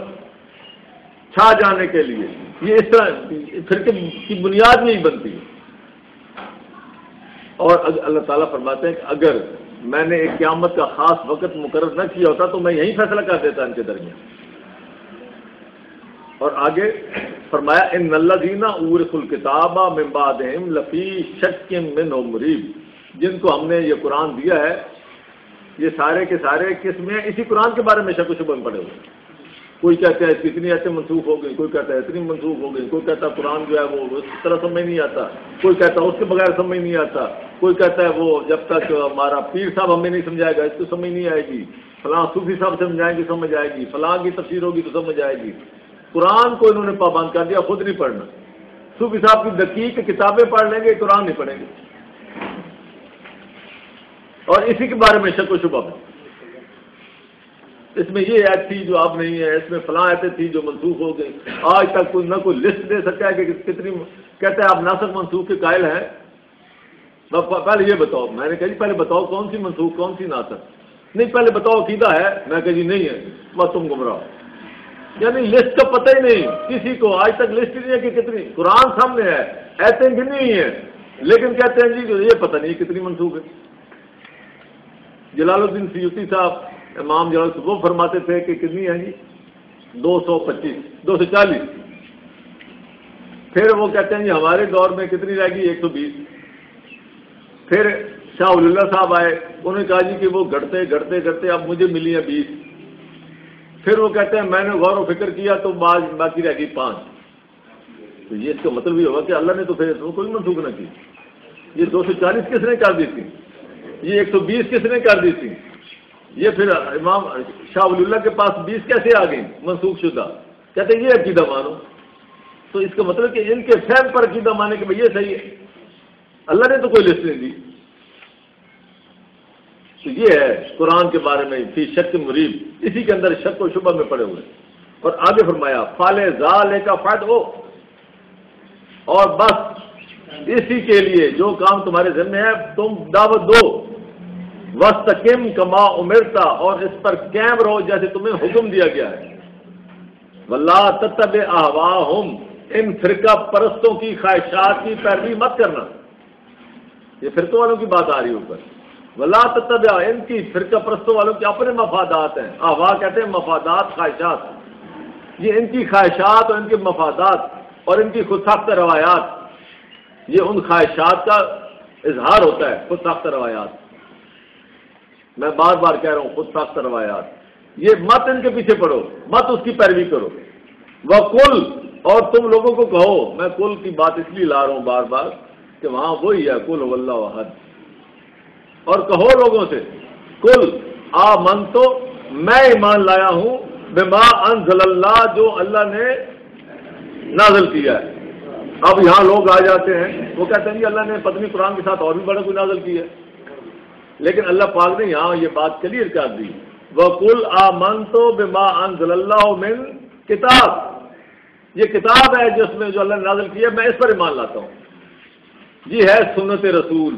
چھا جانے کے لیے، یہ اس طرح فرقے کی بنیاد نہیں بنتی. اور اللہ تعالیٰ فرماتے ہیں کہ اگر میں نے ایک قیامت کا خاص وقت مقرر نہ کیا ہوتا تو میں یہی فیصلہ کر دیتا ان کے درمیان. اور آگے فرمایا ان الذین اورثوا الکتاب من بعدہم لفی شک منہ مریب. جن کو ہم نے یہ قرآن دیا ہے یہ سارے کے سارے کس میں، اسی قرآن کے بارے میں شک و شبہ میں پڑے ہوئے. کوئی کہتا ہے کتنی ایسے منسوخ ہو گئی، کوئی کہتا ہے اتنی منسوخ ہو گئی، کوئی کہتا ہے قرآن جو ہے وہ اس طرح سمجھ نہیں آتا، کوئی کہتا ہے اس کے بغیر سمجھ نہیں آتا، کوئی کہتا ہے وہ جب تک ہمارا پیر صاحب ہمیں نہیں سمجھائے گا اس کو سمجھ نہیں آئے گی، فلاں صوفی صاحب سمجھائیں گے سمجھ آئے گی، فلاں کی تفسیر ہوگی تو سمجھ آئے گی. قرآن کو انہوں نے پابند کر دیا، خود نہیں پڑھنا. صوفی صاحب کی دقیق کتابیں پڑھ لیں گے، قرآن نہیں پڑھیں گے. اور اسی کے بارے میں شک و شبہ میں اس میں یہ ایت تھی جو اب نہیں ہے، اس میں فلاں ایتیں تھی جو منسوخ ہو گئی. آج تک کوئی نہ کوئی لسٹ دے سکتا ہے کہ کتنی، کہتا ہے آپ ناسخ منسوخ کے قائل ہیں. پہلے یہ بتاؤ. میں نے کہا جی پہلے بتاؤ کون سی منسوخ کون سی ناسخ. نہیں پہلے بتاؤ عقیدہ ہے. میں کہا جی نہیں ہے، بس تم گمراہ. یعنی لسٹ کا پتہ ہی نہیں کسی کو، آج تک لسٹ ہی نہیں ہے کہ کتنی. قرآن سامنے ہے، ایتیں گنی ہی ہیں، لیکن کہتے ہیں جی یہ پتہ نہیں کتنی منسوخ ہے. جلال الدین سیوطی صاحب، امام جلال وہ فرماتے تھے کہ کتنی ہے جی 225 240. پھر وہ کہتے ہیں جی ہمارے دور میں کتنی رہ گئی 120. پھر شاہ ولی اللہ صاحب آئے، انہوں نے کہا جی کہ وہ گھٹتے گھٹتے گھٹتے اب مجھے ملی ہیں 20. پھر وہ کہتے ہیں میں نے غور و فکر کیا تو باقی رہ گئی 5. تو یہ اس کا مطلب یہ ہوگا کہ اللہ نے تو پھر کوئی منسوخ نہ کی. یہ 240 کس نے کر دی تھی، یہ 120 کس نے کر دی تھی. یہ پھر امام شاہ ولی اللہ کے پاس 20 کیسے آ گئی منسوخ شدہ. کہتے ہیں یہ عقیدہ مانو. تو اس کا مطلب کہ ان کے فہم پر عقیدہ مانے کہ بھئی یہ صحیح ہے، اللہ نے تو کوئی لسٹ نہیں دی. تو یہ ہے قرآن کے بارے میں فی شک مریب، اسی کے اندر شک و شبہ میں پڑے ہوئے. اور آگے فرمایا فال ذالک فعد ہو، اور بس اسی کے لیے جو کام تمہارے ذمہ ہے تم دعوت دو. وَاسْتَقِمْ كَمَا أُمِرْتَ، اور اس پر قائم رہو جیسے تمہیں حکم دیا گیا ہے. وَلَا تَتَّبِعْ أَهْوَاءَهُمْ، ان فرقہ پرستوں کی خواہشات کی پیروی مت کرنا. یہ فرقوں والوں کی بات آ رہی ہے اوپر. وَلَا تَتَّبِعْ، ان کی فرقہ پرستوں والوں کے اپنے مفادات ہیں. احوا کہتے ہیں مفادات، خواہشات. یہ ان کی خواہشات اور ان کے مفادات اور ان کی خود ساختہ روایات، یہ ان خواہشات کا اظہار ہوتا ہے. خود ساختہ روایات، میں بار بار کہہ رہا ہوں خود ساختہ روایات. یہ مت ان کے پیچھے پڑو، مت اس کی پیروی کرو. وَقُلْ، اور تم لوگوں کو کہو. میں کل کی بات اس لیے لا رہا ہوں بار بار کہ وہاں وہی ہے قُلْ هُوَ اللَّهُ أَحَدٌ. اور کہو لوگوں سے کل آمنتُ میں ایمان لایا ہوں بما انزل اللہ، جو اللہ نے نازل کیا ہے۔ اب یہاں لوگ آ جاتے ہیں، وہ کہتے ہیں جی اللہ نے پتنی قرآن کے ساتھ اور بھی بڑا کوئی نازل کیا ہے، لیکن اللہ پاک نے یہاں یہ بات کلیئر کر دی، وَقُلْ آمَنْتُ بِمَا أَنزَلَ اللَّهُ مِنْ کتاب، یہ کتاب ہے جس میں جو اللہ نے نازل کیا ہے، میں اس پر ایمان لاتا ہوں۔ یہ ہے سنت رسول۔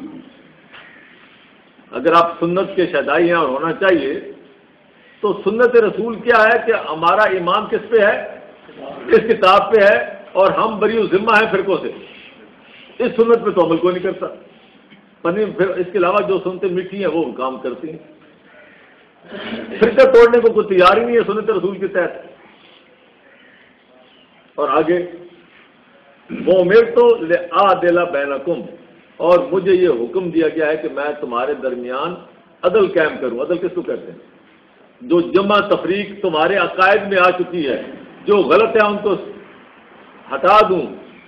اگر آپ سنت کے شہدائی ہیں اور ہونا چاہیے، تو سنت رسول کیا ہے کہ ہمارا ایمان کس پہ ہے؟ اس کتاب پہ ہے، اور ہم بری و ذمہ ہیں فرقوں سے، اس سنت پہ تو عمل کوئی نہیں کرتا، پھر اس کے علاوہ جو سنتیں میٹھی ہیں وہ کام کرتی ہیں۔ فرقہ توڑنے کو کوئی تیار ہی نہیں ہے سنت رسول کے تحت۔ اور آگے وَأُمِرْتُ لِأَعْدِلَ بَيْنَكُمْ، اور مجھے یہ حکم دیا گیا ہے کہ میں تمہارے درمیان عدل قائم کروں۔ عدل کس کو کہتے ہیں؟ جو جمع تفریق تمہارے عقائد میں آ چکی ہے، جو غلط ہے ان کو ہٹا دوں،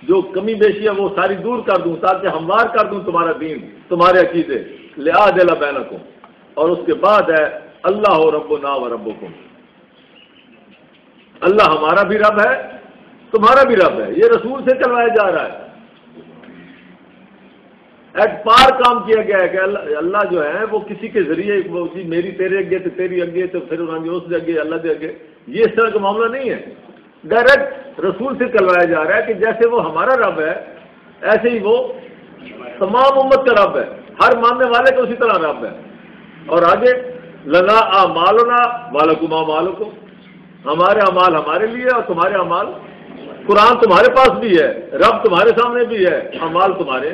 جو کمی بیشی ہے وہ ساری دور کر دوں، تاکہ ہموار کر دوں تمہارا دین، تمہارے عقیدے۔ لِأَعْدِلَ بَيْنَكُمْ، اور اس کے بعد ہے اللہ ربنا و ربکم، اللہ ہمارا بھی رب ہے تمہارا بھی رب ہے۔ یہ رسول سے چلوایا جا رہا ہے، ایٹ پار کام کیا گیا ہے کہ اللہ جو ہے وہ کسی کے ذریعے میری تیرے اگے تو تیری اگے تو پھر اس دے اگے اللہ دے اگے، یہ اس طرح کا معاملہ نہیں ہے۔ ڈائریکٹ رسول سے چلوایا جا رہا ہے کہ جیسے وہ ہمارا رب ہے ایسے ہی وہ تمام امت کا رب ہے، ہر ماننے والے کا اسی طرح رب ہے۔ اور آگے لنا اعمالنا ولکم اعمالکم، ہمارے اعمال ہمارے لیے اور تمہارے اعمال، قرآن تمہارے پاس بھی ہے، رب تمہارے سامنے بھی ہے، اعمال تمہارے۔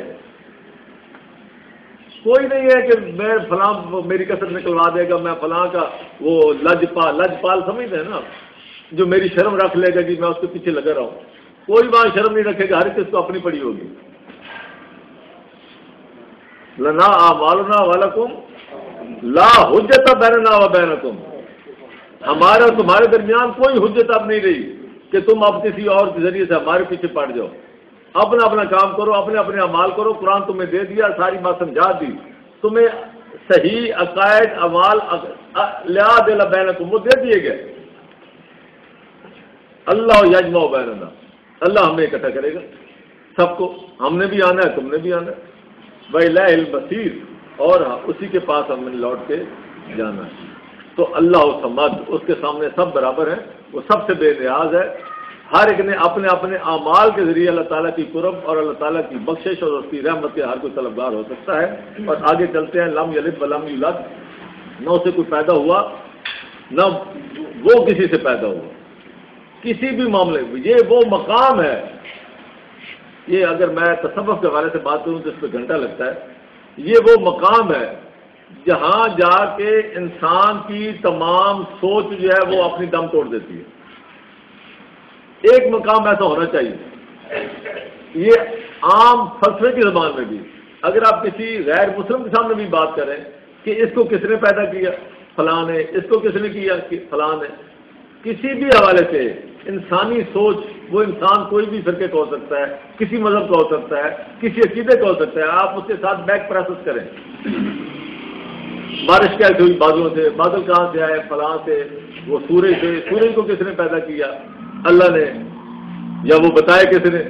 کوئی نہیں ہے کہ میں فلاں میری کثرت نکلوا دے گا، میں فلاں کا وہ لجپال سمجھتے ہیں نا، جو میری شرم رکھ لے گا کہ میں اس کے پیچھے لگا رہا ہوں۔ کوئی وہاں شرم نہیں رکھے گا، ہر کس کو اپنی پڑی ہوگی۔ لنا اعمالنا ولکم لا حجت بیننا و بینکم، ہمارا تمہارے درمیان کوئی حجت اب نہیں رہی کہ تم اب کسی اور کے ذریعے سے ہمارے پیچھے پڑ جاؤ۔ اپنا اپنا کام کرو، اپنے اپنے اعمال کرو، قرآن تمہیں دے دیا، ساری بات سمجھا دی تمہیں، صحیح عقائد اعمال لِأَعْدِلَ بَيْنَكُمْ وہ دے دیے گئے۔ اللہ یجمع بیننا، اللہ ہمیں اکٹھا کرے گا سب کو، ہم نے بھی آنا ہے تم نے بھی آنا ہے، وَإِلَيْهِ الْمَصِيرُ، اور اسی کے پاس ہم نے لوٹ کے جانا ہے۔ تو اللہ الصمد، اس کے سامنے سب برابر ہیں، وہ سب سے بے نیاز ہے، ہر ایک نے اپنے اپنے اعمال کے ذریعے اللہ تعالیٰ کی قرب اور اللہ تعالیٰ کی بخشش اور اس کی رحمت کے ہر کوئی طلبگار ہو سکتا ہے۔ اور آگے چلتے ہیں، لم یلد ولم یولد، نہ اسے کوئی پیدا ہوا نہ وہ کسی سے پیدا ہوا، کسی بھی معاملے میں یہ وہ مقام ہے۔ یہ اگر میں تصوف کے حوالے سے بات کروں تو اس پہ گھنٹہ لگتا ہے۔ یہ وہ مقام ہے جہاں جا کے انسان کی تمام سوچ جو ہے وہ اپنی دم توڑ دیتی ہے۔ ایک مقام ایسا ہونا چاہیے، یہ عام فلسفے کی زبان میں بھی، اگر آپ کسی غیر مسلم کے سامنے بھی بات کریں کہ اس کو کس نے پیدا کیا، فلاں نے، اس کو کس نے کیا، فلاں نے، کسی بھی حوالے سے انسانی سوچ، وہ انسان کوئی بھی فرقے کا ہو سکتا ہے، کسی مذہب کا ہو سکتا ہے، کسی عقیدے کا ہو سکتا ہے، آپ اس کے ساتھ بیک پروسیس کریں۔ بارش کیسے ہوئی؟ بادلوں سے، بادل کہاں سے آئے؟ فلاں سے، وہ سورج سے، سورج کو کس نے پیدا کیا؟ اللہ نے، یا وہ بتائے کس نے؟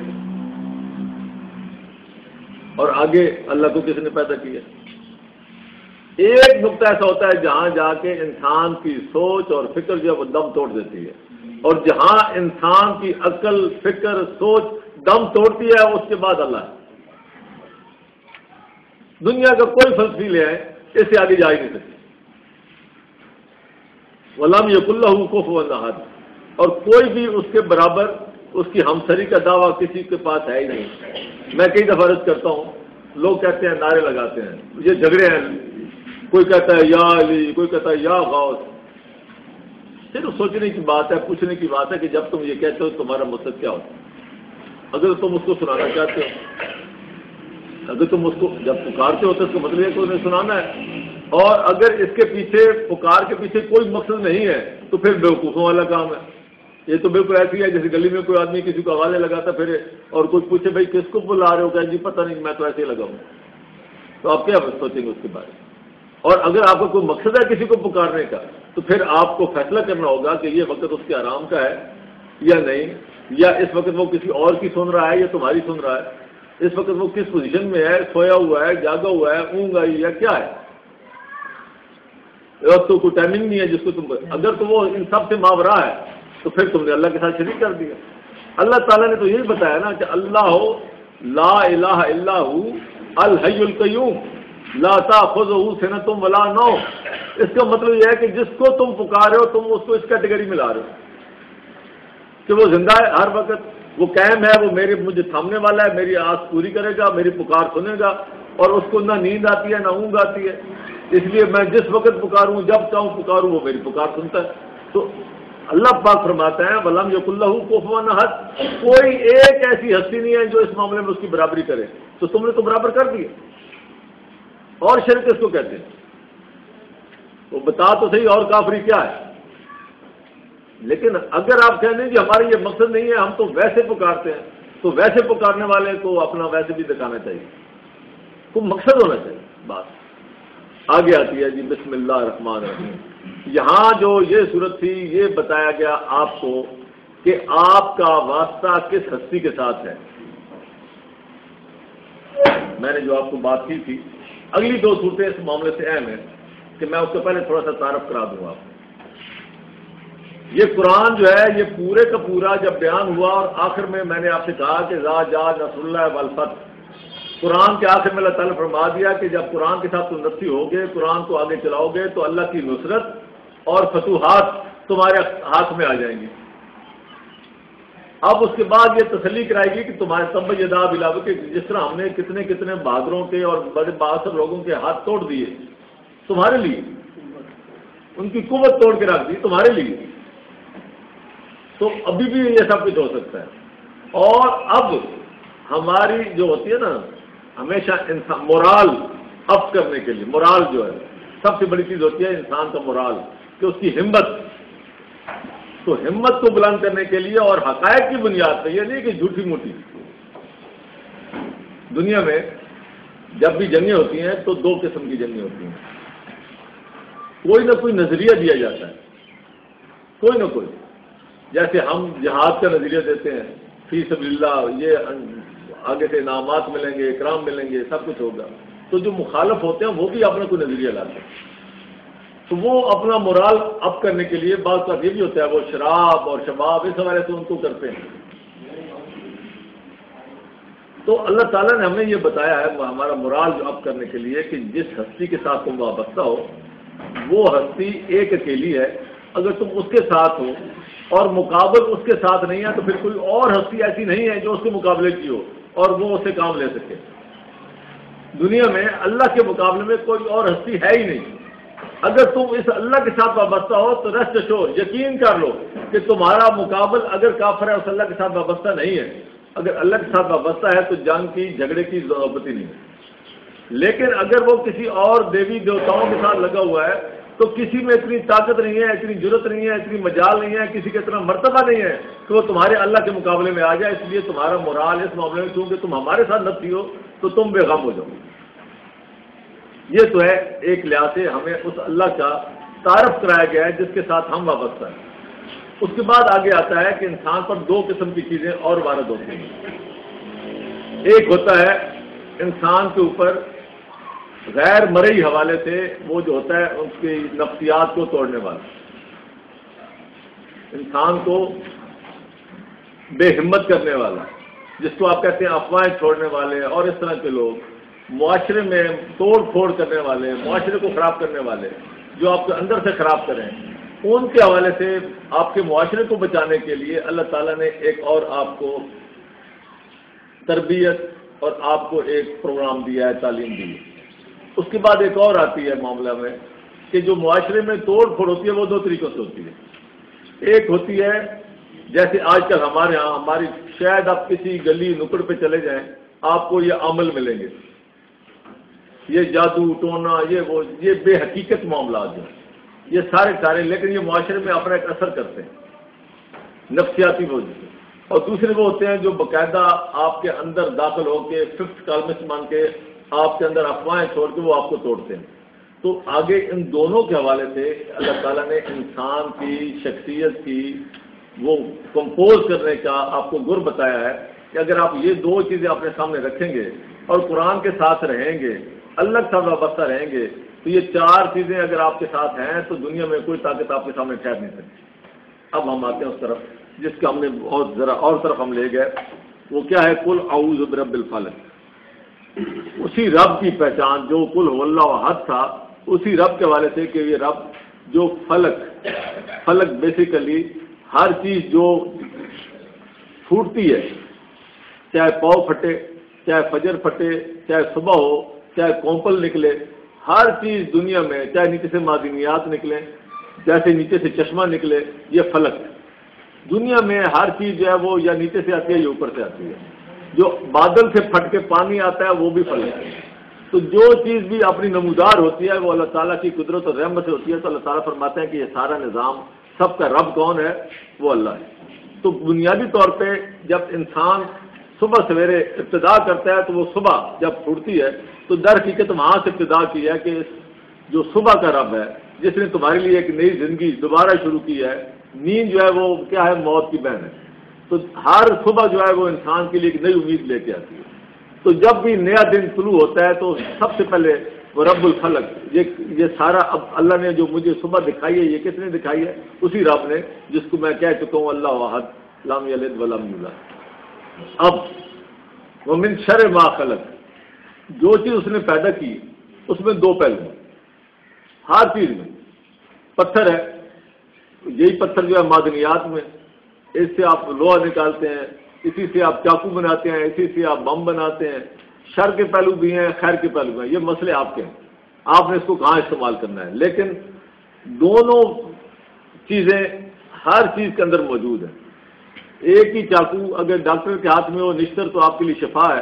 اور آگے اللہ کو کس نے پیدا کیا؟ ایک نقطہ ایسا ہوتا ہے جہاں جا کے انسان کی سوچ اور فکر جو ہے وہ دم توڑ دیتی ہے، اور جہاں انسان کی عقل، فکر، سوچ دم توڑتی ہے اس کے بعد اللہ ہے۔ دنیا کا کوئی فلسفی لے آئے اس سے آگے جا ہی نہیں سکتی۔ وَلَمْ يَكُنْ لَهُ كُفُوًا أَحَدٌ، اور کوئی بھی اس کے برابر، اس کی ہمسری کا دعویٰ کسی کے پاس ہے ہی نہیں۔ میں کئی دفعہ عرض کرتا ہوں، لوگ کہتے ہیں، نعرے لگاتے ہیں، یہ جھگڑے ہیں، کوئی کہتا ہے یا علی، کوئی کہتا ہے یا غوث۔ صرف سوچنے کی بات ہے، پوچھنے کی بات ہے کہ جب تم یہ کہتے ہو تمہارا مقصد کیا ہوتا ہے؟ اگر تم اس کو سنانا چاہتے ہو، اگر تم اس کو جب پکارتے ہو تو اس کا مطلب ہے کہ انہیں سنانا ہے، اور اگر اس کے پیچھے، پکار کے پیچھے کوئی مقصد نہیں ہے تو پھر بیوقوفوں والا کام ہے۔ یہ تو بالکل ایسی ہے جیسے گلی میں کوئی آدمی کسی کو حوالے لگاتا پھرے اور کوئی پوچھے بھائی کس کو بلا رہے ہو، کہ جی پتہ نہیں، میں تو ایسے ہی لگا ہوں، تو آپ کیا سوچیں گے اس کے بارے میں؟ اور اگر آپ کا کوئی مقصد ہے کسی کو پکارنے کا تو پھر آپ کو فیصلہ کرنا ہوگا کہ یہ وقت اس کے آرام کا ہے یا نہیں، یا اس وقت وہ کسی اور کی سن رہا ہے یا تمہاری سن رہا ہے، اس وقت وہ کس پوزیشن میں ہے، سویا ہوا ہے، جاگا ہوا ہے، اونگ آئی ہے، کیا ہے، تو کوئی ٹائمنگ نہیں ہے جس کو تم، اگر تو وہ ان سب سے ماورا ہے تو پھر تم نے اللہ کے ساتھ شریک کر دیا۔ اللہ تعالیٰ نے تو یہی بتایا نا کہ اللہ ہو لا الہ الا ہو الحی القیوم لا تاخذہ سنۃ ولا نوم۔ اس کا مطلب یہ ہے کہ جس کو تم پکارے ہو تم اس کو اس کیٹیگری میں لا رہے ہو کہ وہ زندہ ہے ہر وقت، وہ قائم ہے، وہ مجھے تھامنے والا ہے، میری آس پوری کرے گا، میری پکار سنے گا، اور اس کو نہ نیند آتی ہے نہ اونگ آتی ہے، اس لیے میں جس وقت پکاروں جب چاہوں پکاروں وہ میری پکار سنتا ہے۔ تو اللہ پاک فرماتا ہے وَلَمْ يَكُن لَّهُ كُفُوًا أَحَدٌ، کوئی ایک ایسی ہستی نہیں ہے جو اس معاملے میں اس کی برابری کرے، تو تم نے تو برابر کر دیا، اور شرک اس کو کہتے ہیں۔ تو بتا تو صحیح اور کافری کیا ہے، لیکن اگر آپ کہہ دیں کہ ہمارا یہ مقصد نہیں ہے ہم تو ویسے پکارتے ہیں، تو ویسے پکارنے والے کو اپنا ویسے بھی دکھانا چاہیے، کوئی مقصد ہونا چاہیے۔ بات آگے آتی ہے جی، بسم اللہ الرحمن الرحیم۔ یہاں جو یہ صورت تھی یہ بتایا گیا آپ کو کہ آپ کا واسطہ کس ہستی کے ساتھ ہے۔ میں نے جو آپ کو بات کی تھی، اگلی دو صورتیں اس معاملے سے اہم ہیں کہ میں اس سے پہلے تھوڑا سا تعارف کرا دوں آپ کو۔ یہ قرآن جو ہے یہ پورے کا پورا جب بیان ہوا اور آخر میں نے آپ سے کہا کہ ذا جاء نصر اللہ والفتح، قرآن کے آخر میں اللہ تعالیٰ نے فرما دیا کہ جب قرآن کے ساتھ تم نفسی ہوگے، قرآن کو آگے چلاؤ گے تو اللہ کی نصرت اور فتوحات تمہارے ہاتھ میں آ جائیں گی۔ اب اس کے بعد یہ تسلی کرائی گی کہ تمہارے تب یدا بلاو کہ جس طرح ہم نے کتنے کتنے بہادروں کے اور بڑے بااثر لوگوں کے ہاتھ توڑ دیے تمہارے لیے، ان کی قوت توڑ کے رکھ دی تمہارے لیے، تو ابھی بھی یہ سب کچھ ہو سکتا ہے۔ اور اب ہماری جو ہوتی ہے نا ہمیشہ انسان مورال اپ کرنے کے لیے، مورال جو ہے سب سے بڑی چیز ہوتی ہے انسان کا مورال، کہ اس کی ہمت، تو ہمت کو بلند کرنے کے لیے اور حقائق کی بنیاد پہ، یہ نہیں کہ جھوٹی موٹی۔ دنیا میں جب بھی جنگیں ہوتی ہیں تو دو قسم کی جنگیں ہوتی ہیں، کوئی نہ کوئی نظریہ دیا جاتا ہے، کوئی نہ کوئی، جیسے ہم جہاد کا نظریہ دیتے ہیں فی سبیل اللہ، یہ آگے سے انعامات ملیں گے، اکرام ملیں گے، سب کچھ ہوگا، تو جو مخالف ہوتے ہیں وہ بھی اپنا کوئی نظریہ لاتے ہیں، تو وہ اپنا مورال اپ کرنے کے لیے بعض کا یہ بھی ہوتا ہے وہ شراب اور شباب اس حوالے سے ان کو کرتے ہیں۔ تو اللہ تعالیٰ نے ہمیں یہ بتایا ہے ہمارا مورال جو اپ کرنے کے لیے کہ جس ہستی کے ساتھ تم وابستہ ہو وہ ہستی ایک اکیلی ہے، اگر تم اس کے ساتھ ہو اور مقابل اس کے ساتھ نہیں ہے تو پھر کوئی اور ہستی ایسی نہیں ہے جو اس کے مقابلے کی ہو اور وہ اسے کام لے سکے۔ دنیا میں اللہ کے مقابلے میں کوئی اور ہستی ہے ہی نہیں۔ اگر تم اس اللہ کے ساتھ وابستہ ہو تو ریسٹ ایشور، یقین کر لو کہ تمہارا مقابل اگر کافر ہے اس اللہ کے ساتھ وابستہ نہیں ہے، اگر اللہ کے ساتھ وابستہ ہے تو جنگ کی جھگڑے کی ضرورت ہی نہیں ہے۔ لیکن اگر وہ کسی اور دیوی دیوتاؤں کے ساتھ لگا ہوا ہے تو کسی میں اتنی طاقت نہیں ہے، اتنی جرت نہیں ہے، اتنی مجال نہیں ہے، کسی کا اتنا مرتبہ نہیں ہے کہ وہ تمہارے اللہ کے مقابلے میں آ جائے۔ اس لیے تمہارا مورال اس معاملے میں چونکہ تم ہمارے ساتھ نفسی ہو تو تم بے غم ہو جاؤ۔ یہ تو ہے ایک لحاظ سے ہمیں اس اللہ کا تعارف کرایا گیا ہے جس کے ساتھ ہم وابستہ ہیں۔ اس کے بعد آگے آتا ہے کہ انسان پر دو قسم کی چیزیں اور وارد ہوتی ہیں۔ ایک ہوتا ہے انسان کے اوپر غیر مرئی حوالے سے وہ جو ہوتا ہے اس کی نفسیات کو توڑنے والا، انسان کو بے ہمت کرنے والا، جس کو آپ کہتے ہیں افواہیں چھوڑنے والے اور اس طرح کے لوگ، معاشرے میں توڑ پھوڑ کرنے والے، معاشرے کو خراب کرنے والے، جو آپ کے اندر سے خراب کریں، ان کے حوالے سے آپ کے معاشرے کو بچانے کے لیے اللہ تعالیٰ نے ایک اور آپ کو تربیت اور آپ کو ایک پروگرام دیا ہے، تعلیم دی ہے۔ اس کے بعد ایک اور آتی ہے معاملہ میں کہ جو معاشرے میں توڑ پھوڑ ہوتی ہے وہ دو طریقوں سے ہوتی ہے۔ ایک ہوتی ہے جیسے آج کل ہمارے ہاں، ہماری شاید آپ کسی گلی نکڑ پہ چلے جائیں آپ کو یہ عمل ملیں گے، یہ جادو ٹونا، یہ بے حقیقت معاملات جو ہیں یہ سارے، لیکن یہ معاشرے میں اپنا ایک اثر کرتے ہیں نفسیاتی وجہ سے۔ اور دوسرے وہ ہوتے ہیں جو باقاعدہ آپ کے اندر داخل ہو کے ففتھ کالمسٹ مان کے آپ کے اندر افواہیں چھوڑ کے وہ آپ کو توڑتے ہیں۔ تو آگے ان دونوں کے حوالے سے اللہ تعالیٰ نے انسان کی شخصیت کی وہ کمپوز کرنے کا آپ کو گر بتایا ہے کہ اگر آپ یہ دو چیزیں اپنے سامنے رکھیں گے اور قرآن کے ساتھ رہیں گے، اللہ سے وابستہ رہیں گے، تو یہ چار چیزیں اگر آپ کے ساتھ ہیں تو دنیا میں کوئی طاقت آپ کے سامنے ٹھہر نہیں سکتی۔ اب ہم آتے ہیں اس طرف جس کا ہم نے بہت ذرا اور طرف ہم لے گئے، وہ کیا ہے؟ قل اعوذ برب الفلق، اسی رب کی پہچان جو قل هو اللہ احد تھا، اسی رب کے حوالے سے کہ یہ رب جو فلک بیسیکلی ہر چیز جو پھوٹتی ہے، چاہے پاؤ پھٹے، چاہے فجر پھٹے، چاہے صبح ہو، چاہے کومپل نکلے، ہر چیز دنیا میں، چاہے نیچے سے معدنیات نکلیں، جیسے نیچے سے چشمہ نکلے، یہ فلک ہے۔ دنیا میں ہر چیز جو ہے وہ یا نیچے سے آتی ہے یا اوپر سے آتی ہے۔ جو بادل سے پھٹ کے پانی آتا ہے وہ بھی فلک ہے۔ تو جو چیز بھی اپنی نمودار ہوتی ہے وہ اللہ تعالیٰ کی قدرت اور رحمت سے ہوتی ہے۔ تو اللہ تعالیٰ فرماتے ہیں کہ یہ سارا نظام سب کا رب کون ہے؟ وہ اللہ ہے۔ تو بنیادی طور پہ جب انسان صبح سویرے ابتدا کرتا ہے تو وہ صبح جب پھوٹتی ہے تو در حقیقت وہاں سے ابتدا کی ہے کہ جو صبح کا رب ہے جس نے تمہارے لیے ایک نئی زندگی دوبارہ شروع کی ہے۔ نیند جو ہے وہ کیا ہے؟ موت کی بہن ہے۔ تو ہر صبح جو ہے وہ انسان کے لیے ایک نئی امید لے کے آتی ہے۔ تو جب بھی نیا دن شروع ہوتا ہے تو سب سے پہلے وہ رب الفلق، یہ سارا اب اللہ نے جو مجھے صبح دکھائی ہے، یہ کس نے دکھائی ہے؟ اسی رب نے جس کو میں کہہ چکا ہوں اللہ احد لم یلد ولم یولد۔ اب ومن شر ما خلق، جو چیز اس نے پیدا کی اس میں دو پہلو ہیں ہر چیز میں۔ پتھر ہے، یہی پتھر جو ہے معدنیات میں، اس سے آپ لوہا نکالتے ہیں، اسی سے آپ چاقو بناتے ہیں، اسی سے آپ بم بناتے ہیں۔ شر کے پہلو بھی ہیں، خیر کے پہلو بھی ہیں، یہ مسئلے آپ کے ہیں، آپ نے اس کو کہاں استعمال کرنا ہے۔ لیکن دونوں چیزیں ہر چیز کے اندر موجود ہیں۔ ایک ہی چاقو اگر ڈاکٹر کے ہاتھ میں ہو نشتر تو آپ کے لیے شفا ہے،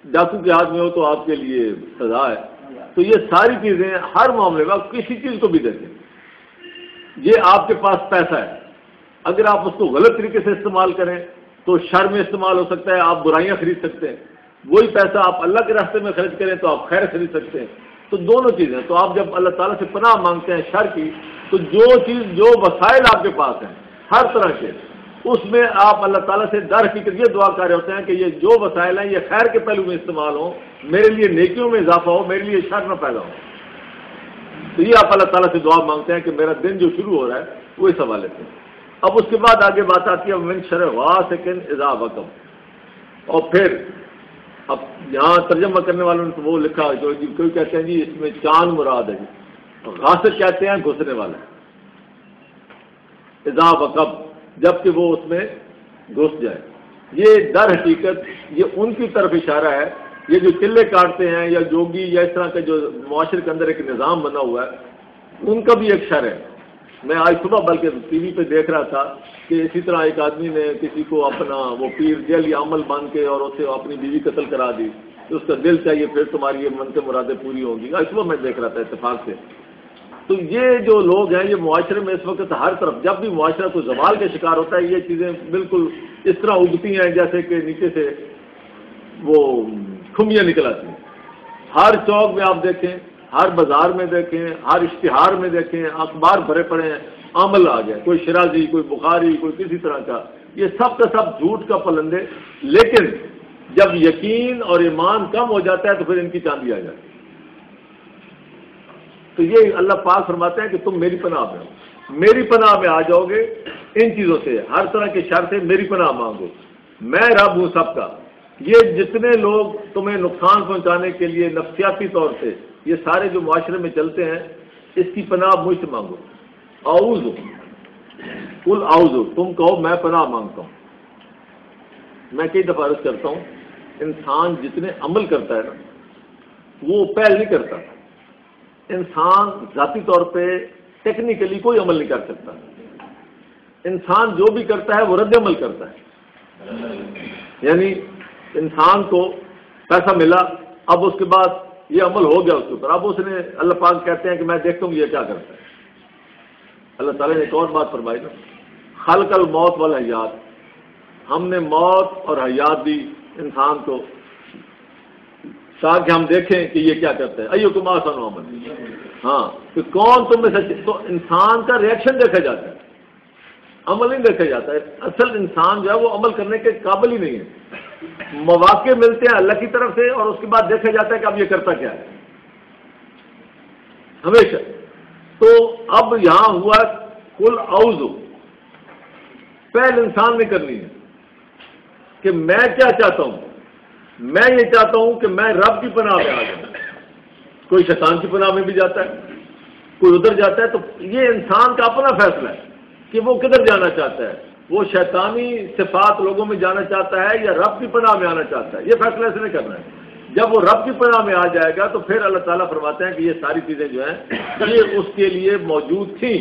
ڈاکو کے ہاتھ میں ہو تو آپ کے لیے سزا ہے۔ تو یہ ساری چیزیں ہر معاملے میں آپ کسی چیز کو بھی دیکھیں۔ یہ آپ کے پاس پیسہ ہے، اگر آپ اس کو غلط طریقے سے استعمال کریں تو شر میں استعمال ہو سکتا ہے، آپ برائیاں خرید سکتے ہیں۔ وہی پیسہ آپ اللہ کے راستے میں خرچ کریں تو آپ خیر خرید سکتے ہیں۔ تو دونوں چیزیں، تو آپ جب اللہ تعالیٰ سے پناہ مانگتے ہیں شر کی، تو جو چیز جو وسائل آپ کے پاس ہیں ہر طرح کے، اس میں آپ اللہ تعالیٰ سے در حقیقت یہ دعا کر رہے ہوتے ہیں کہ یہ جو وسائل ہیں یہ خیر کے پہلو میں استعمال ہوں، میرے لیے نیکیوں میں اضافہ ہو، میرے لیے شر نہ پیدا ہو۔ تو یہ آپ اللہ تعالیٰ سے دعا مانگتے ہیں کہ میرا دن جو شروع ہو رہا ہے وہ اس حوالے سے۔ اب اس کے بعد آگے بات آتی ہے من شر غاسق اذا وقب، اور پھر اب یہاں ترجمہ کرنے والوں نے تو وہ لکھا جو کوئی کہتے ہیں جی اس میں چاند مراد ہے، جی غاسق کہتے ہیں گھسنے والا، اذا وقب جبکہ وہ اس میں گھس جائے۔ یہ در حقیقت یہ ان کی طرف اشارہ ہے، یہ جو چلے کاٹتے ہیں یا جوگی یا اس طرح کا جو معاشرے کے اندر ایک نظام بنا ہوا ہے ان کا بھی ایک شر ہے۔ میں آج صبح بلکہ ٹی وی پہ دیکھ رہا تھا کہ اسی طرح ایک آدمی نے کسی کو اپنا وہ پیر جیل یا عمل باندھ کے اور اسے اپنی بیوی قتل کرا دی، تو اس کا دل چاہیے پھر تمہاری یہ من سے مرادیں پوری ہوں گی۔ آج صبح میں دیکھ رہا تھا اتفاق سے۔ تو یہ جو لوگ ہیں یہ معاشرے میں اس وقت ہر طرف جب بھی معاشرہ کو زوال کے شکار ہوتا ہے یہ چیزیں بالکل اس طرح اگتی ہیں جیسے کہ نیچے سے وہ کھمیاں نکل آتی ہیں۔ ہر چوک میں آپ دیکھیں، ہر بازار میں دیکھیں، ہر اشتہار میں دیکھیں، اخبار بھرے پڑے ہیں، عمل آ گیا، کوئی شرازی، کوئی بخاری، کوئی کسی طرح کا، یہ سب کا سب جھوٹ کا پلندے۔ لیکن جب یقین اور ایمان کم ہو جاتا ہے تو پھر ان کی چاندی آ جاتی ہے۔ تو یہ اللہ پاک فرماتے ہیں کہ تم میری پناہ میں ہو، میری پناہ میں آ جاؤ گے ان چیزوں سے، ہر طرح کے شر سے میری پناہ مانگو، میں رب ہوں سب کا۔ یہ جتنے لوگ تمہیں نقصان پہنچانے کے لیے نفسیاتی طور سے یہ سارے جو معاشرے میں چلتے ہیں اس کی پناہ مجھ سے مانگو۔ اعوذ قل اعوذ، تم کہو میں پناہ مانگتا ہوں۔ میں کئی دفعہ عرض کرتا ہوں انسان جتنے عمل کرتا ہے نا وہ پہل نہیں کرتا۔ انسان ذاتی طور پہ ٹیکنیکلی کوئی عمل نہیں کر سکتا، انسان جو بھی کرتا ہے وہ رد عمل کرتا ہے۔ یعنی انسان کو پیسہ ملا، اب اس کے بعد یہ عمل ہو گیا اس کے اوپر، اب اس نے اللہ پاک کہتے ہیں کہ میں دیکھتا ہوں یہ کیا کرتا ہے۔ اللہ تعالیٰ نے ایک اور بات فرمائی نا، خلق الموت والحیات، ہم نے موت اور حیات دی انسان کو تاکہ ہم دیکھیں کہ یہ کیا کرتا ہے. ایکم احسن عملا. ہاں کہ کون تم میں سے. تو انسان کا ریئیکشن دیکھا جاتا ہے, عمل نہیں دیکھا جاتا ہے. اصل انسان جو ہے وہ عمل کرنے کے قابل ہی نہیں ہے. مواقع ملتے ہیں اللہ کی طرف سے اور اس کے بعد دیکھا جاتا ہے کہ اب یہ کرتا کیا ہے ہمیشہ. تو اب یہاں ہوا قل اعوذ, پہل انسان نے کرنی ہے کہ میں کیا چاہتا ہوں. میں یہ چاہتا ہوں کہ میں رب کی پناہ میں آ جاؤں. کوئی شیطان کی پناہ میں بھی جاتا ہے, کوئی ادھر جاتا ہے. تو یہ انسان کا اپنا فیصلہ ہے کہ وہ کدھر جانا چاہتا ہے. وہ شیطانی صفات لوگوں میں جانا چاہتا ہے یا رب کی پناہ میں آنا چاہتا ہے. یہ فیصلہ اس نے کرنا ہے. جب وہ رب کی پناہ میں آ جائے گا تو پھر اللہ تعالیٰ فرماتے ہیں کہ یہ ساری چیزیں جو ہیں یہ اس کے لیے موجود تھیں.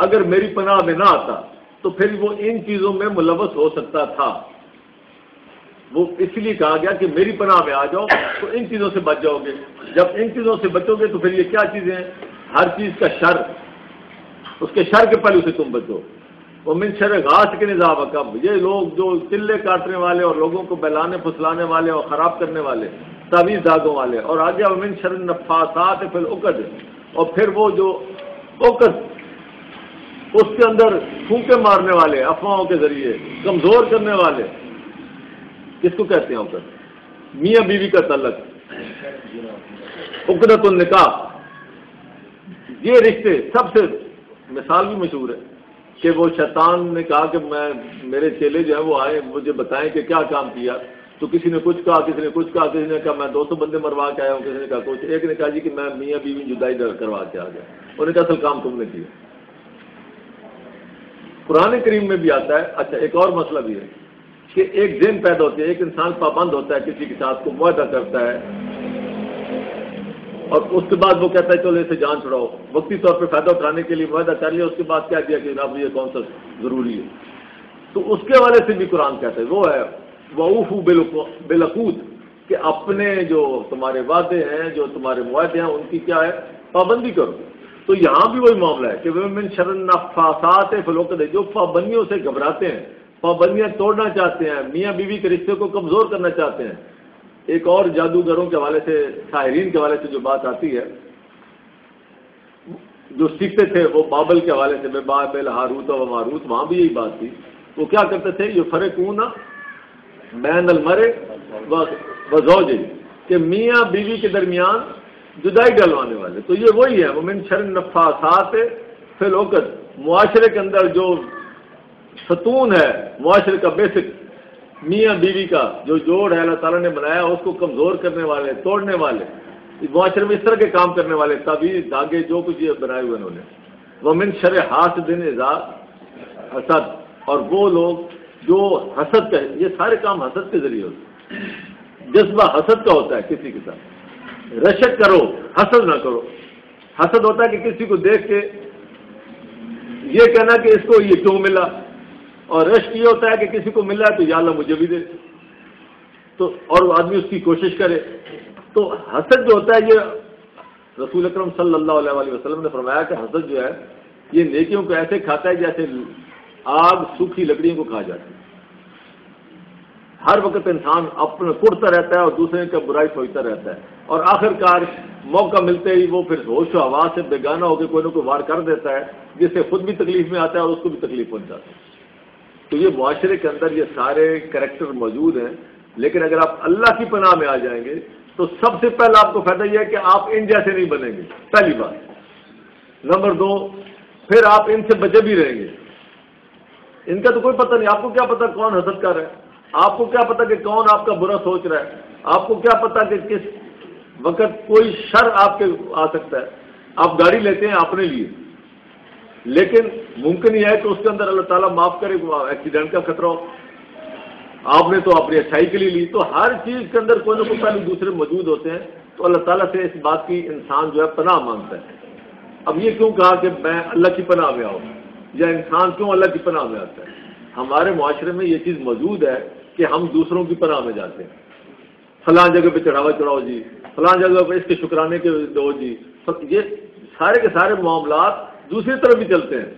اگر میری پناہ میں نہ آتا تو پھر وہ ان چیزوں میں ملوث ہو سکتا تھا. وہ اس لیے کہا گیا کہ میری پناہ میں آ جاؤ تو ان چیزوں سے بچ جاؤ گے. جب ان چیزوں سے بچو گے تو پھر یہ کیا چیزیں ہیں, ہر چیز کا شر, اس کے شر کے پہلو سے تم بچو. وہ من شر غاسق کے نظام کب, یہ لوگ جو چلے کاٹنے والے اور لوگوں کو بہلانے پھسلانے والے اور خراب کرنے والے, تعویذ داغوں والے, اور آگے من شر النفاثات فی العقد, اور پھر وہ جو عقد اس کے اندر پھونکے مارنے والے افواہوں کے ذریعے کمزور کرنے والے. کس کو کہتے ہیں عقد؟ میاں بیوی کا تعلق, عقدۃ النکاح. یہ رشتے سب سے مثال بھی مشہور ہے کہ وہ شیطان نے کہا کہ میں میرے چیلے جو ہیں وہ آئے مجھے بتائیں کہ کیا کام کیا. تو کسی نے کچھ کہا, کسی نے کچھ کہا, کسی نے کہا میں 200 بندے مروا کے آیا ہوں, کسی نے کہا کچھ. ایک نے کہا جی کہ میں میاں بیوی جدائی کروا کے آ گیا. انہوں نے کہا اصل کام تم نے کیا. قرآن کریم میں بھی آتا ہے. اچھا ایک اور مسئلہ بھی ہے کہ ایک ذہن پیدا ہوتی ہے, ایک انسان پابند ہوتا ہے کسی کے ساتھ کو معاہدہ کرتا ہے اور اس کے بعد وہ کہتا ہے چلو اسے جان چھڑاؤ, وقتی طور پہ فائدہ اٹھانے کے لیے معاہدہ کر لیا, اس کے بعد کیا دیا کہ اب یہ کون سا ضروری ہے. تو اس کے حوالے سے بھی قرآن کہتا ہے وہ ہے وَأَوْفُوا بِالْعُقُودِ, کہ اپنے جو تمہارے وعدے ہیں, جو تمہارے معاہدے ہیں, ان کی کیا ہے پابندی کرو. تو یہاں بھی وہی معاملہ ہے کہ مِن شَرِّ النَّفَّاثَاتِ فِی الْعُقَدِ, جو پابندیوں سے گھبراتے ہیں, پابندیاں توڑنا چاہتے ہیں, میاں بیوی کے رشتے کو کمزور کرنا چاہتے ہیں. ایک اور جادوگروں کے حوالے سے, ساحرین کے حوالے سے جو بات آتی ہے, جو سیکھتے تھے وہ بابل کے حوالے سے, بابل ہاروت و ماروت, وہاں بھی یہی بات تھی. وہ کیا کرتے تھے, یہ فرقون بین المرء و زوجہ, کہ میاں بیوی کے درمیان جدائی ڈلوانے والے. تو یہ وہی ہے ومن شر النفاثات فی العقد. معاشرے کے اندر جو ستون ہے, معاشرے کا بیسک میاں بیوی کا جو جوڑ ہے اللہ تعالیٰ نے بنایا, اس کو کمزور کرنے والے, توڑنے والے, معاشرے میں اس طرح کے کام کرنے والے, تعویذ دھاگے جو کچھ یہ بنائے ہوئے انہوں نے. ومن شر حاسد اذا حسد, اور وہ لوگ جو حسد کا, یہ سارے کام حسد کے ذریعے ہوتے ہیں. جذبہ حسد کا ہوتا ہے کسی کے ساتھ, رشک کرو حسد نہ کرو. حسد ہوتا ہے کہ کسی کو دیکھ کے یہ کہنا کہ اس کو یہ کیوں ملا, اور رشک یہ ہوتا ہے کہ کسی کو ملا ہے تو یا اللہ مجھے بھی دے, تو اور آدمی اس کی کوشش کرے. تو حسد جو ہوتا ہے یہ رسول اکرم صلی اللہ علیہ وسلم نے فرمایا کہ حسد جو ہے یہ نیکیوں کو ایسے کھاتا ہے جیسے آگ سوکھی لکڑیوں کو کھا جاتی ہے. ہر وقت انسان اپنا کڑتا رہتا ہے اور دوسرے کا برائی سوچتا رہتا ہے, اور آخر کار موقع ملتے ہی وہ پھر ہوش و حواس سے بیگانہ ہو کے کوئی نہ کوئی وار کر دیتا ہے, جس سے خود بھی تکلیف میں آتا ہے اور اس کو بھی تکلیف پہنچاتا ہے. تو یہ معاشرے کے اندر یہ سارے کریکٹر موجود ہیں. لیکن اگر آپ اللہ کی پناہ میں آ جائیں گے تو سب سے پہلا آپ کو فائدہ یہ ہے کہ آپ ان جیسے نہیں بنیں گے, پہلی بات. نمبر 2, پھر آپ ان سے بچے بھی رہیں گے. ان کا تو کوئی پتہ نہیں, آپ کو کیا پتہ کون حسد کر رہا ہے, آپ کو کیا پتہ کہ کون آپ کا برا سوچ رہا ہے, آپ کو کیا پتہ کہ کس وقت کوئی شر آپ کے آ سکتا ہے. آپ گاڑی لیتے ہیں اپنے لیے, لیکن ممکن یہ ہے کہ اس کے اندر اللہ تعالیٰ معاف کرے ایکسیڈنٹ کا خطرہ ہو. آپ نے تو اپنی اچھائی کے لیے لی. تو ہر چیز کے اندر کوئی نہ کوئی پہلے دوسرے موجود ہوتے ہیں. تو اللہ تعالیٰ سے اس بات کی انسان جو ہے پناہ مانگتا ہے. اب یہ کیوں کہا کہ میں اللہ کی پناہ میں آؤں, یا انسان کیوں اللہ کی پناہ میں آتا ہے؟ ہمارے معاشرے میں یہ چیز موجود ہے کہ ہم دوسروں کی پناہ میں جاتے ہیں. فلاں جگہ پہ چڑھاوا چڑھاؤ جی, فلاں جگہ پہ اس کے شکرانے کے دو جی. یہ سارے کے سارے معاملات دوسری طرف بھی چلتے ہیں.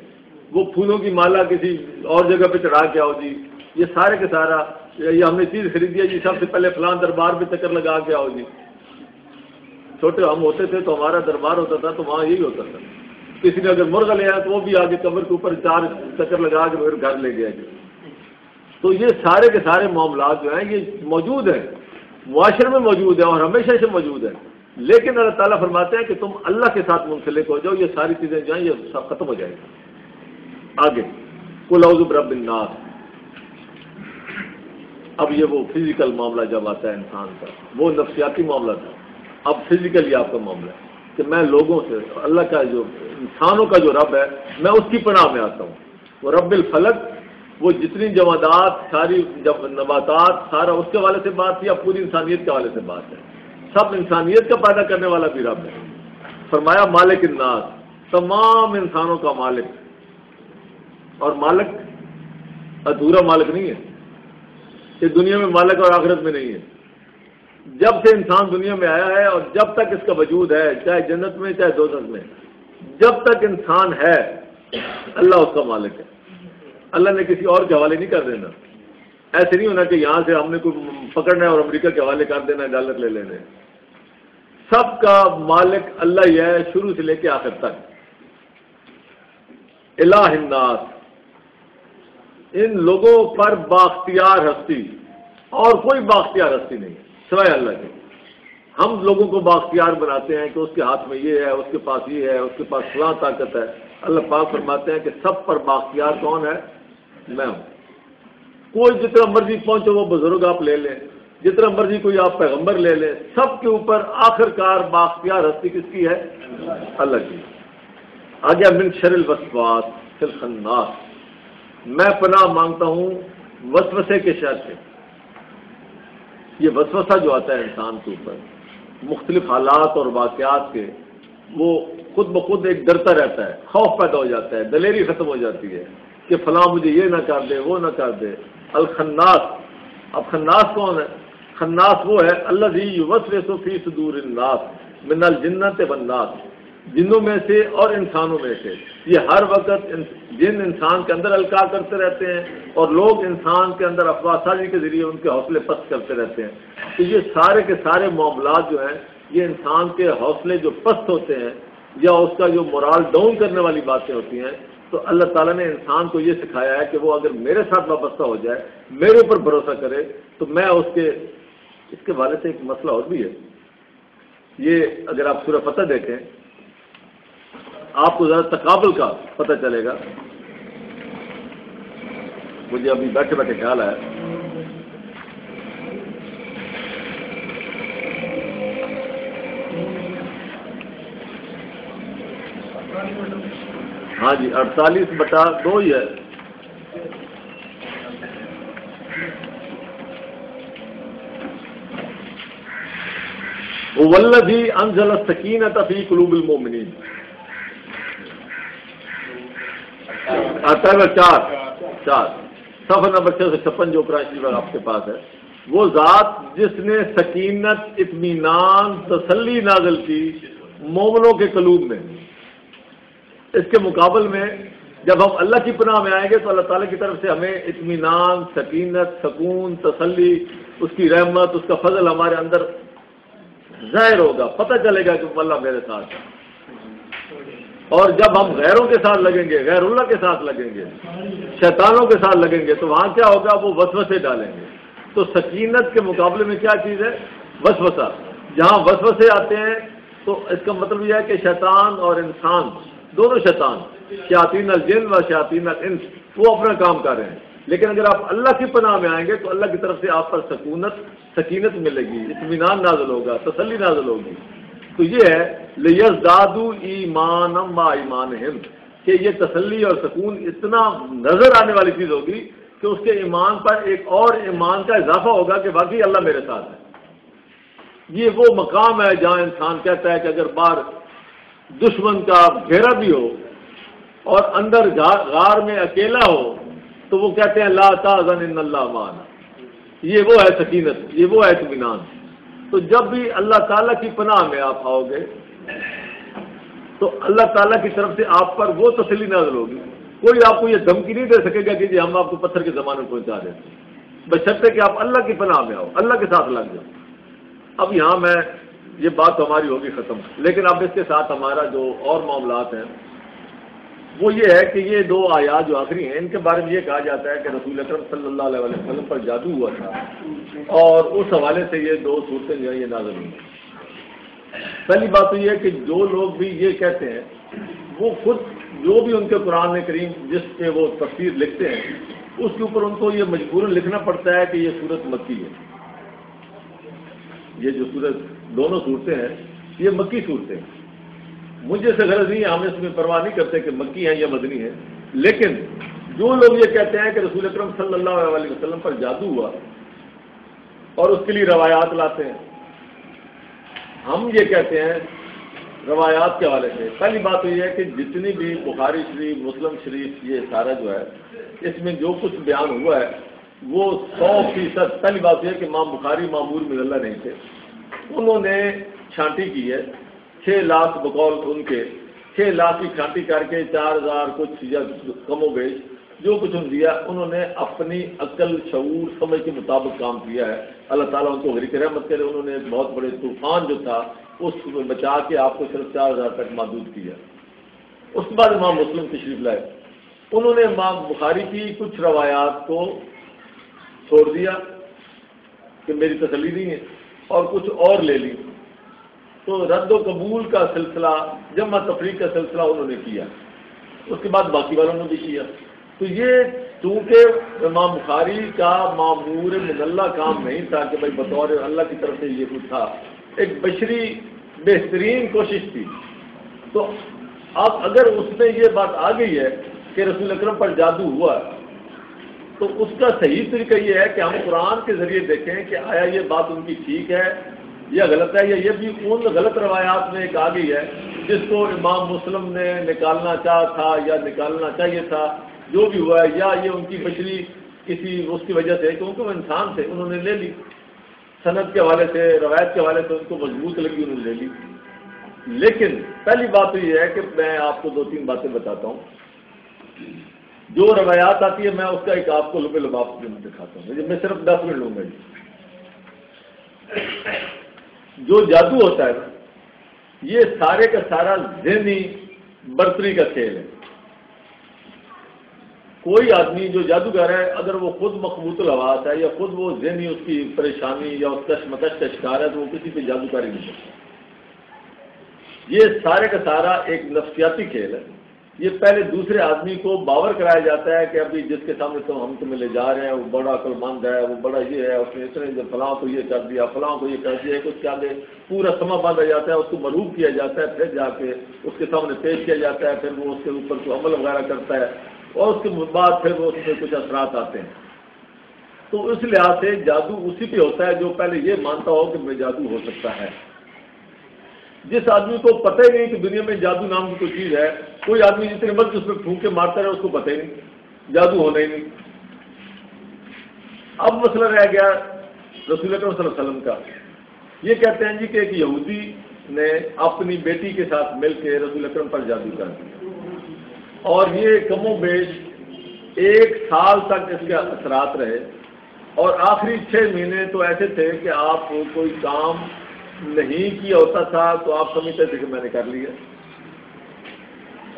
وہ پھولوں کی مالا کسی اور جگہ پہ چڑھا کے آؤ جی, یہ سارے کے سارا, یہ ہم نے چیز خریدی ہے جی, سب سے پہلے فلاں دربار پہ چکر لگا کے آؤ جی. چھوٹے ہم ہوتے تھے تو ہمارا دربار ہوتا تھا تو وہاں یہی ہوتا تھا، کسی نے اگر مرغ لے آیا تو وہ بھی آگے قبر کے اوپر 4 چکر لگا کے پھر گھر لے گیا جی۔ تو یہ سارے کے سارے معاملات جو ہیں یہ موجود ہیں، معاشرے میں موجود ہیں اور ہمیشہ سے موجود ہیں، لیکن اللہ تعالیٰ فرماتے ہیں کہ تم اللہ کے ساتھ منسلک ہو جاؤ، یہ ساری چیزیں جو ہیں یہ سب ختم ہو جائیں گی۔ آگے قل اعوذ برب الناس، اب یہ وہ فزیکل معاملہ جب آتا ہے انسان کا، وہ نفسیاتی معاملہ تھا، اب فزیکلی آپ کا معاملہ ہے کہ میں لوگوں سے، اللہ کا جو انسانوں کا جو رب ہے میں اس کی پناہ میں آتا ہوں۔ وہ رب الفلق، وہ جتنی جمادات، ساری نباتات، سارا اس کے حوالے سے بات تھی، اب پوری انسانیت کے حوالے سے بات ہے، سب انسانیت کا پیدا کرنے والا بھی رب ہے۔ فرمایا مالک الناس، تمام انسانوں کا مالک، اور مالک ادھورا مالک نہیں ہے، یہ دنیا میں مالک اور آخرت میں نہیں ہے۔ جب سے انسان دنیا میں آیا ہے اور جب تک اس کا وجود ہے، چاہے جنت میں چاہے دوزخ میں، جب تک انسان ہے اللہ اس کا مالک ہے، اللہ نے کسی اور کے حوالے نہیں کر دینا۔ ایسے نہیں ہونا کہ یہاں سے ہم نے کوئی پکڑنا ہے اور امریکہ کے حوالے کر دینا ہے، ڈالر لے لینے۔ سب کا مالک اللہ ہی ہے، شروع سے لے کے آخر تک۔ الہ الناس، ان لوگوں پر بااختیار ہستی، اور کوئی بااختیار ہستی نہیں سوائے اللہ کے۔ ہم لوگوں کو بااختیار بناتے ہیں کہ اس کے ہاتھ میں یہ ہے، اس کے پاس یہ ہے، اس کے پاس فلاں طاقت ہے۔ اللہ پاک فرماتے ہیں کہ سب پر بااختیار کون ہے؟ میں ہوں۔ کوئی جتنا مرضی پہنچو وہ بزرگ آپ لے لیں، جتنا مرضی کوئی آپ پیغمبر لے لیں، سب کے اوپر آخر کار بااختیار ہستی کس کی ہے؟ اللہ کی۔ آگے من شر الوسواس فی الخناس، میں پناہ مانگتا ہوں وسوسے کے شر سے۔ یہ وسوسہ جو آتا ہے انسان کے اوپر مختلف حالات اور واقعات کے، وہ خود بخود ایک ڈرتا رہتا ہے، خوف پیدا ہو جاتا ہے، دلیری ختم ہو جاتی ہے کہ فلاں مجھے یہ نہ کر دے، وہ نہ کر دے۔ الخناس، اب خناس کون ہے؟ خناس وہ ہے الذی یوسوس فی صدور الناس من الجنۃ والناس، جنوں میں سے اور انسانوں میں سے۔ یہ ہر وقت جن انسان کے اندر القاء کرتے رہتے ہیں اور لوگ انسان کے اندر افواہ سازی کے ذریعے ان کے حوصلے پست کرتے رہتے ہیں۔ تو یہ سارے کے سارے معاملات جو ہیں یہ انسان کے حوصلے جو پست ہوتے ہیں یا اس کا جو مورال ڈاؤن کرنے والی باتیں ہوتی ہیں، تو اللہ تعالیٰ نے انسان کو یہ سکھایا ہے کہ وہ اگر میرے ساتھ وابستہ ہو جائے، میرے اوپر بھروسہ کرے، تو میں اس کے حوالے سے ایک مسئلہ اور بھی ہے۔ یہ اگر آپ سورہ فتح دیکھیں آپ کو ذرا تقابل کا پتہ چلے گا۔ مجھے ابھی بیٹھے بیٹھے خیال آیا، ہاں جی 48/2 ہی ہے۔ والذی انزل السکینۃ فی قلوب المؤمنین، آتا ہے 4 صفحہ نمبر 656 جو قرآن شریف آپ کے پاس ہے۔ وہ ذات جس نے سکینت، اطمینان، تسلی نازل کی مومنوں کے قلوب میں۔ اس کے مقابل میں جب ہم اللہ کی پناہ میں آئیں گے تو اللہ تعالیٰ کی طرف سے ہمیں اطمینان، سکینت، سکون، تسلی، اس کی رحمت، اس کا فضل ہمارے اندر ظاہر ہوگا، پتہ چلے گا کہ اللہ میرے ساتھ ہے۔ اور جب ہم غیروں کے ساتھ لگیں گے، غیر اللہ کے ساتھ لگیں گے، شیطانوں کے ساتھ لگیں گے، تو وہاں کیا ہوگا؟ وہ وسوسے ڈالیں گے۔ تو سکینت کے مقابلے میں کیا چیز ہے؟ وسوسہ۔ جہاں وسوسے آتے ہیں تو اس کا مطلب یہ ہے کہ شیطان اور انسان دونوں، شیطان شیاطین الجن و شیاطین الانس، وہ اپنا کام کر رہے ہیں۔ لیکن اگر آپ اللہ کی پناہ میں آئیں گے تو اللہ کی طرف سے آپ پر سکینت ملے گی، اطمینان نازل ہوگا، تسلی نازل ہوگی۔ تو یہ ہے لیزدادوا ایمانا مع ایمانہم، کہ یہ تسلی اور سکون اتنا نظر آنے والی چیز ہوگی کہ اس کے ایمان پر ایک اور ایمان کا اضافہ ہوگا کہ واقعی اللہ میرے ساتھ ہے۔ یہ وہ مقام ہے جہاں انسان کہتا ہے کہ اگر باہر دشمن کا گھیرا بھی ہو اور اندر غار میں اکیلا ہو تو وہ کہتے ہیں لا تحزن ان اللہ معنا۔ یہ وہ ہے سکینت، یہ وہ ہے اطمینان۔ تو جب بھی اللہ تعالیٰ کی پناہ میں آپ آؤ گے تو اللہ تعالیٰ کی طرف سے آپ پر وہ تسلی نازل ہوگی۔ کوئی آپ کو یہ دھمکی نہیں دے سکے گا کہ جی ہم آپ کو پتھر کے زمانے میں پہنچا دیں، بشرطے کہ آپ اللہ کی پناہ میں آؤ، اللہ کے ساتھ لگ جاؤ۔ اب یہاں میں یہ بات ہماری ہوگی ختم. لیکن اب اس کے ساتھ ہمارا جو اور معاملات ہیں وہ یہ ہے کہ یہ دو آیات جو آخری ہیں ان کے بارے میں یہ کہا جاتا ہے کہ رسول اکرم صلی اللہ علیہ وسلم پر جادو ہوا تھا اور اس حوالے سے یہ دو صورتیں جو ہیں یہ نازل ہوئی. پہلی بات تو یہ ہے کہ جو لوگ بھی یہ کہتے ہیں وہ خود جو بھی ان کے قرآن کریم جس پہ وہ تفسیر لکھتے ہیں اس کے اوپر ان کو یہ مجبوراً لکھنا پڑتا ہے کہ یہ صورت مکی ہے. یہ جو صورت دونوں صورتیں ہیں یہ مکی صورتیں ہیں. مجھے سے غرض نہیں ہے، ہم اس میں پرواہ نہیں کرتے کہ مکی ہیں یا مدنی ہیں، لیکن جو لوگ یہ کہتے ہیں کہ رسول اکرم صلی اللہ علیہ وسلم پر جادو ہوا اور اس کے لیے روایات لاتے ہیں، ہم یہ کہتے ہیں روایات کے حوالے سے. پہلی بات تو یہ ہے کہ جتنی بھی بخاری شریف مسلم شریف یہ سارا جو ہے اس میں جو کچھ بیان ہوا ہے وہ 100%. پہلی بات یہ ہے کہ امام بخاری معمور من اللہ نہیں تھے، انہوں نے چھانٹی کی ہے 6 لاکھ بقول ان کے 6 لاکھ کی چھانٹی کر کے 4000 کچھ یا کم و بیش جو کچھ دیا انہوں نے اپنی عقل شعور سمجھ کے مطابق کام کیا ہے. اللہ تعالیٰ ان کو غریق رحمت کرے. انہوں نے ایک بہت بڑے طوفان جو تھا اس میں بچا کے آپ کو صرف 4000 تک محدود کیا. اس کے بعد امام مسلم تشریف لائے، انہوں نے امام بخاری کی کچھ روایات کو چھوڑ دیا کہ میری تسلی نہیں ہے اور کچھ اور لے لی. تو رد و قبول کا سلسلہ جمع تفریق کا سلسلہ انہوں نے کیا. اس کے بعد باقی والوں نے بھی کیا. تو یہ چونکہ امام بخاری کا معمور من اللہ کام نہیں تھا کہ بھائی بطور اللہ کی طرف سے یہ کچھ تھا، ایک بشری بہترین کوشش تھی. تو اب اگر اس میں یہ بات آ گئی ہے کہ رسول اکرم پر جادو ہوا تو اس کا صحیح طریقہ یہ ہے کہ ہم قرآن کے ذریعے دیکھیں کہ آیا یہ بات ان کی ٹھیک ہے یا غلط ہے، یا یہ بھی ان غلط روایات میں ایک آ گئی ہے جس کو امام مسلم نے نکالنا چاہا تھا یا نکالنا چاہیے تھا. جو بھی ہوا ہے یا یہ ان کی بشری کسی اس کی وجہ سے، کیونکہ وہ انسان تھے انہوں نے لے لی سند کے حوالے سے روایت کے حوالے سے ان کو مضبوط لگی انہوں نے لے لی. لیکن پہلی بات تو یہ ہے کہ میں آپ کو 2-3 باتیں بتاتا ہوں. جو روایات آتی ہے میں اس کا ایک آپ کو لبے لباب دکھاتا ہوں. میں صرف 10 منٹ لوں گا. جو جادو ہوتا ہے نا یہ سارے کا سارا ذہنی برتری کا کھیل ہے. کوئی آدمی جو جادوگر ہے اگر وہ خود مخبوط الحواس ہے یا خود وہ ذہنی اس کی پریشانی یا اس کشمکش کا شکار ہے تو وہ کسی پہ جادوکاری نہیں کرتا. یہ سارے کا سارا ایک نفسیاتی کھیل ہے. یہ پہلے دوسرے آدمی کو باور کرایا جاتا ہے کہ ابھی جس کے سامنے ہم تمہیں لے جا رہے ہیں وہ بڑا عقل مند ہے، وہ بڑا یہ ہے، اس نے اتنے فلاں کو یہ کر دیا فلاں کو یہ کر دیا. کچھ کیا دے پورا سما باندھا جاتا ہے، اس کو مرعوب کیا جاتا ہے، پھر جا کے اس کے سامنے پیش کیا جاتا ہے، پھر وہ اس کے اوپر کو عمل وغیرہ کرتا ہے اور اس کے بعد پھر وہ اس میں کچھ اثرات آتے ہیں. تو اس لحاظ سے جادو اسی پہ ہوتا ہے جو پہلے یہ مانتا ہو کہ میں جادو ہو سکتا ہے. جس آدمی کو پتہ ہی نہیں کہ دنیا میں جادو نام کی کوئی چیز ہے، کوئی آدمی جتنے مرضی اس پہ پھونک کے مارتا رہے اس کو پتہ ہی نہیں جادو ہونا ہی نہیں. اب مسئلہ رہ گیا رسول اکرم صلی اللہ علیہ وسلم کا. یہ کہتے ہیں جی کہ ایک یہودی نے اپنی بیٹی کے ساتھ مل کے رسول اکرم پر جادو کر دیا اور یہ کم و بیش 1 سال تک اس کے اثرات رہے اور آخری 6 مہینے تو ایسے تھے کہ آپ کوئی کام نہیں کیا ہوتا تھا تو آپ سمجھتے تھے کہ میں نے کر لیا،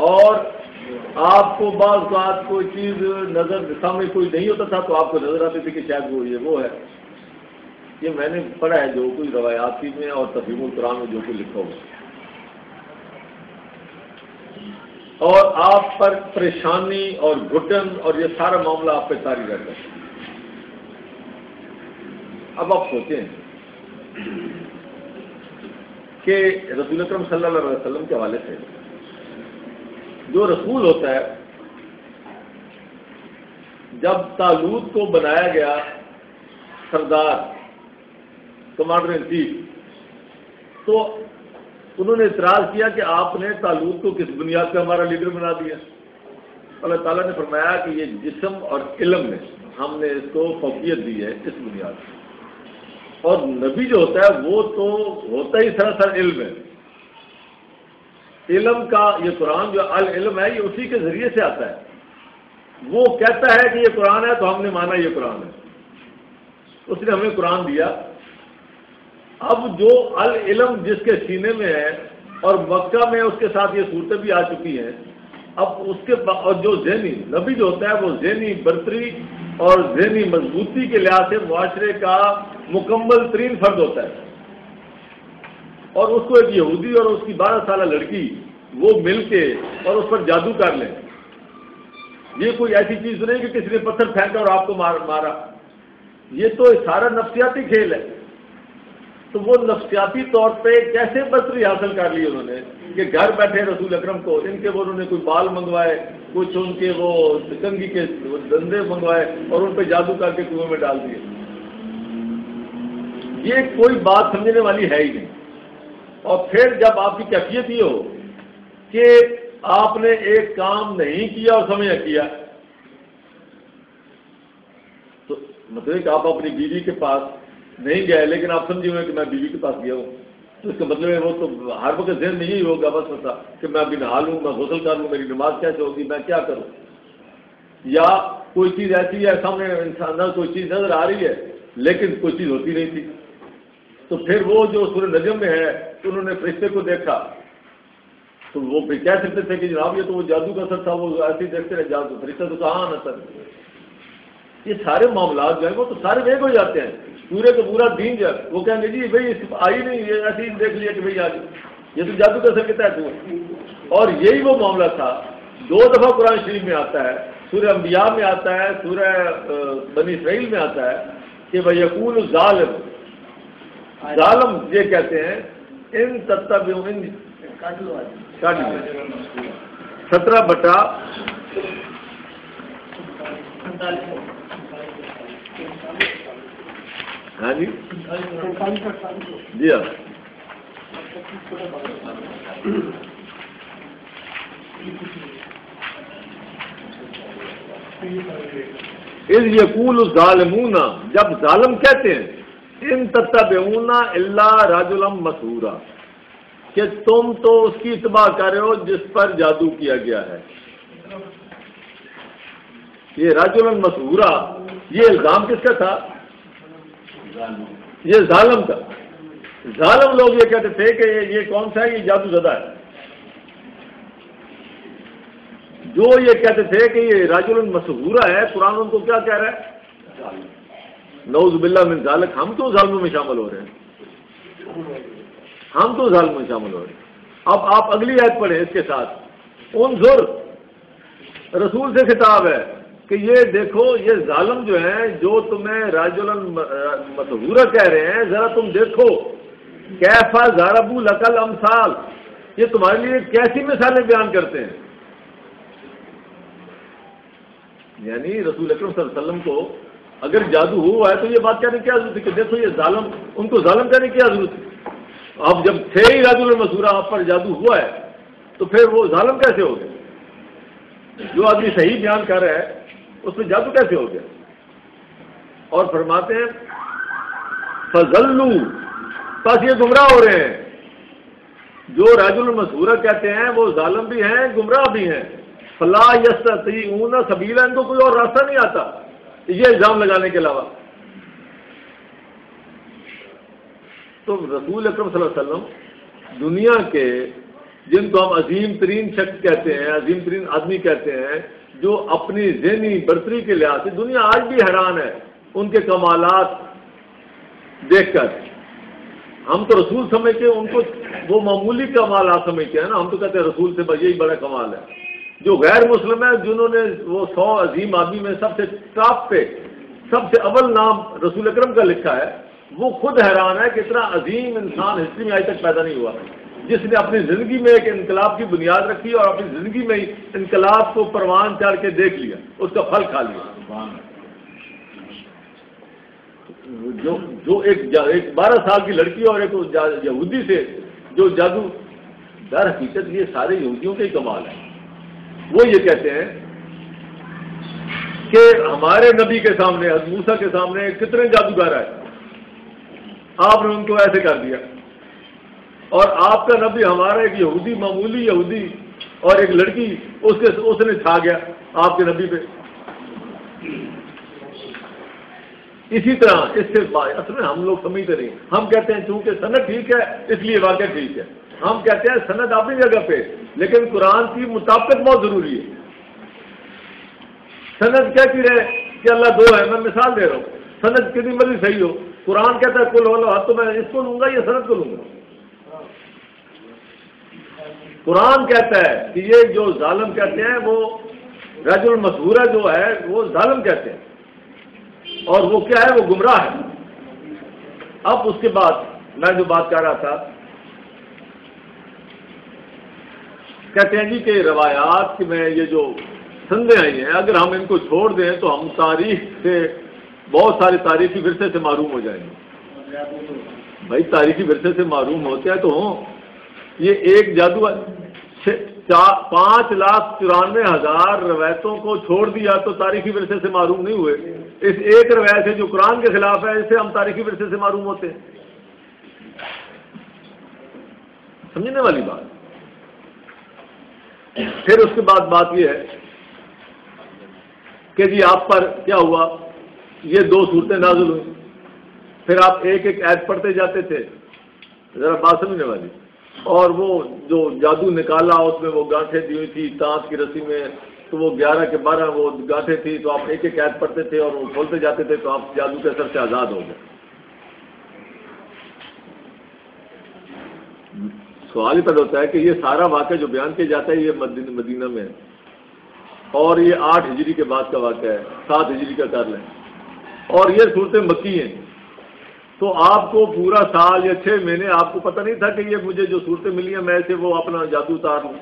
اور آپ کو بعض بات کوئی چیز نظر سامنے کوئی نہیں ہوتا تھا تو آپ کو نظر آتی تھی کہ شاید وہ ہے. یہ میں نے پڑھا ہے جو کوئی روایاتی میں اور تفہیم القرآن میں جو کوئی لکھا ہوا، اور آپ پر پریشانی اور گھٹن اور یہ سارا معاملہ آپ پہ طاری رہتا ہے. اب آپ سوچیں کہ رسول اکرم صلی اللہ علیہ وسلم کے حوالے سے جو رسول ہوتا ہے، جب طالوت کو بنایا گیا سردار کمانڈر ان چیف تو انہوں نے اعتراض کیا کہ آپ نے طالوت کو کس بنیاد پہ ہمارا لیڈر بنا دیا. اللہ تعالیٰ نے فرمایا کہ یہ جسم اور علم میں ہم نے اس کو فوقیت دی ہے اس بنیاد پہ. اور نبی جو ہوتا ہے وہ تو ہوتا ہی سراسر علم ہے. علم کا یہ قرآن جو العلم ہے یہ اسی کے ذریعے سے آتا ہے. وہ کہتا ہے کہ یہ قرآن ہے تو ہم نے مانا یہ قرآن ہے. اس نے ہمیں قرآن دیا. اب جو العلم جس کے سینے میں ہے اور مکہ میں اس کے ساتھ یہ صورتیں بھی آ چکی ہیں، اب اس کے اور جو ذہنی نبی جو ہوتا ہے وہ ذہنی برتری اور ذہنی مضبوطی کے لحاظ سے معاشرے کا مکمل ترین فرد ہوتا ہے، اور اس کو ایک یہودی اور اس کی 12 سالہ لڑکی وہ مل کے اور اس پر جادو کر لیں، یہ کوئی ایسی چیز نہیں کہ کسی نے پتھر پھینکا اور آپ کو مارا، یہ تو سارا نفسیاتی کھیل ہے۔ تو وہ نفسیاتی طور پہ کیسے برتری حاصل کر لی انہوں نے کہ گھر بیٹھے رسول اکرم کو ان کے وہ انہوں نے کوئی بال منگوائے، کچھ ان کے وہ کنگھی کے دندے منگوائے اور ان پہ جادو کر کے کنویں میں ڈال دیے۔ یہ کوئی بات سمجھنے والی ہے ہی نہیں۔ اور پھر جب آپ کی کیفیت یہ ہو کہ آپ نے ایک کام نہیں کیا اور سمجھ کیا، تو مطلب کہ آپ اپنی بیوی کے پاس نہیں گئے لیکن آپ سمجھے ہوئے کہ میں بیوی کے پاس گیا ہوں، تو اس کا مطلب ہے وہ تو ہر وقت ذہن میں یہی ہوگا بس ہوتا کہ میں ابھی نہا لوں، میں غسل کر لوں، میری نماز کیسے ہوگی، میں کیا کروں۔ یا کوئی چیز ایسی ہے سامنے انسان کوئی چیز نظر آ رہی ہے لیکن کوئی چیز ہوتی نہیں تھی، تو پھر وہ جو سورہ نجم میں ہے انہوں نے فرشتے کو دیکھا تو وہ پھر کہہ سکتے تھے کہ جناب یہ تو وہ جادو کا اثر تھا، وہ ایسے ہی دیکھتے رہے جادو، فرشتہ تو کہاں آنا سر۔ یہ سارے معاملات جو ہیں وہ تو سارے ویگ ہو جاتے ہیں، پورے کا پورا دین جو ہے وہ کہیں گے جی بھائی آئی نہیں، یہ ایسے ہی دیکھ لیا کہ بھائی آ گئی، یہ تو جادو کا اثر کے تحت ہوا۔ اور یہی وہ معاملہ تھا، 2 دفعہ قرآن شریف میں آتا ہے، سورہ انبیاء میں آتا ہے، سورہ بنی اسرائیل میں آتا ہے کہ وَيَقُولُ الظَّالِمُ، ظالم یہ کہتے ہیں ان تتبعون 17/، ہاں جی جی ہاں، اذ یقول الظالمون، جب ظالم کہتے ہیں ان تتبعون الا رجلا مسحورا، کہ تم تو اس کی اتباع کر رہے ہو جس پر جادو کیا گیا ہے۔ یہ رجلا مسحورا یہ الزام کس کا تھا؟ یہ ظالم کا۔ ظالم لوگ یہ کہتے تھے کہ یہ کون سا ہے، یہ جادو زدہ ہے۔ جو یہ کہتے تھے کہ یہ رجل مسحورا ہے، قرآن ان کو کیا کہہ رہا ہے؟ نعوذ باللہ من ذالک، ہم تو ظالموں میں شامل ہو رہے ہیں، ہم تو ظالموں میں شامل ہو رہے ہیں۔ اب آپ اگلی آیت پڑھیں اس کے ساتھ، انظر، رسول سے خطاب ہے کہ یہ دیکھو یہ ظالم جو ہیں جو تمہیں رجلا مسحورا کہہ رہے ہیں، ذرا تم دیکھو کیف ضربوا لک الامثال، یہ تمہارے لیے کیسی مثالیں بیان کرتے ہیں۔ یعنی رسول اکرم صلی اللہ علیہ وسلم کو اگر جادو ہوا ہے تو یہ بات کہنے کی کیا ضرورت ہے کہ دیکھو یہ ظالم، ان کو ظالم کہنے کی کیا ضرورت ہے؟ اب جب تھے ہی رجل مسحورا آپ پر جادو ہوا ہے تو پھر وہ ظالم کیسے ہو گئے؟ جو آدمی صحیح بیان کر رہا ہے اس میں جادو کیسے ہو گیا؟ اور فرماتے ہیں فضلوا، بس یہ گمراہ ہو رہے ہیں، جو رجل مسحورا کہتے ہیں وہ ظالم بھی ہیں گمراہ بھی ہیں۔ فلا یستطیعون سبیلا، ان کو کوئی اور راستہ نہیں آتا یہ الزام لگانے کے علاوہ۔ تو رسول اکرم صلی اللہ علیہ وسلم دنیا کے جن کو ہم عظیم ترین شخص کہتے ہیں، عظیم ترین آدمی کہتے ہیں، جو اپنی ذہنی برتری کے لحاظ سے دنیا آج بھی حیران ہے ان کے کمالات دیکھ کر۔ ہم تو رسول سمجھتے ہیں ان کو وہ معمولی کمالات سمجھتے ہیں نا، ہم تو کہتے ہیں رسول سے بس یہی بڑا کمال ہے۔ جو غیر مسلم ہیں جنہوں نے وہ 100 عظیم آدمی میں سب سے ٹاپ پہ سب سے اول نام رسول اکرم کا لکھا ہے، وہ خود حیران ہے کہ اتنا عظیم انسان ہسٹری میں آج تک پیدا نہیں ہوا جس نے اپنی زندگی میں ایک انقلاب کی بنیاد رکھی اور اپنی زندگی میں ہی انقلاب کو پروان چڑھ کے دیکھ لیا، اس کا پھل کھا لیا۔ جو ایک 12 سال کی لڑکی اور ایک یہودی سے جو جادو، در حقیقت یہ سارے یہودیوں کے ہی کمال ہے۔ وہ یہ کہتے ہیں کہ ہمارے نبی کے سامنے، حضرت موسیٰ کے سامنے کتنے جادوگر آئے، آپ نے ان کو ایسے کر دیا، اور آپ کا نبی ہمارا ایک یہودی، معمولی یہودی اور ایک لڑکی اس نے چھا گیا آپ کے نبی پہ۔ اسی طرح اس سے اصل میں ہم لوگ سمجھتے نہیں، ہم کہتے ہیں چونکہ سند ٹھیک ہے اس لیے واقعہ ٹھیک ہے، ہم کہتے ہیں سند اپنی جگہ پہ، لیکن قرآن کی مطابقت بہت ضروری ہے۔ سند کہتی رہے کہ اللہ دو ہے، میں مثال دے رہا ہوں، سند کتنی مرضی صحیح ہو، قرآن کہتا ہے کل ہو تو میں اس کو لوں گا یا سند کو لوں گا؟ قرآن کہتا ہے کہ یہ جو ظالم کہتے ہیں وہ رجل المسحورہ جو ہے وہ ظالم کہتے ہیں، اور وہ کیا ہے، وہ گمراہ ہے۔ اب اس کے بعد میں جو بات کر رہا تھا، کہتے ہیں جی کہ روایات میں یہ جو سندیں آئی ہیں اگر ہم ان کو چھوڑ دیں تو ہم تاریخ سے بہت سارے تاریخی ورثے سے معروم ہو جائیں گے۔ بھائی تاریخی ورثے سے معروم ہوتے ہیں تو ہوں، یہ ایک جادو 5,94,000 روایتوں کو چھوڑ دیا تو تاریخی ورثے سے معروم نہیں ہوئے، اس ایک روایت سے جو قرآن کے خلاف ہے اس سے ہم تاریخی ورثے سے معروم ہوتے ہیں۔ سمجھنے والی بات۔ پھر اس کے بعد بات یہ ہے کہ جی آپ پر کیا ہوا، یہ 2 صورتیں نازل ہوئی، پھر آپ ایک ایک آیت پڑھتے جاتے تھے، ذرا بات سمجھنے والی، اور وہ جو جادو نکالا اس میں وہ گانٹھیں دی ہوئی تھی تانت کی رسی میں، تو وہ 11 کے 12 وہ گانٹھیں تھی، تو آپ ایک ایک آیت پڑھتے تھے اور وہ کھولتے جاتے تھے تو آپ جادو کے اثر سے آزاد ہو گئے۔ سوال ہی پیدا ہوتا ہے کہ یہ سارا واقعہ جو بیان کیا جاتا ہے یہ مدینہ میں ہے، اور یہ 8 ہجری کے بعد کا واقعہ ہے، 7 ہجری کا کر لیں، اور یہ صورتیں مکی ہیں، تو آپ کو پورا سال یا 6 مہینے آپ کو پتہ نہیں تھا کہ یہ مجھے جو صورتیں ملی ہیں میں سے وہ اپنا جادو اتار لوں؟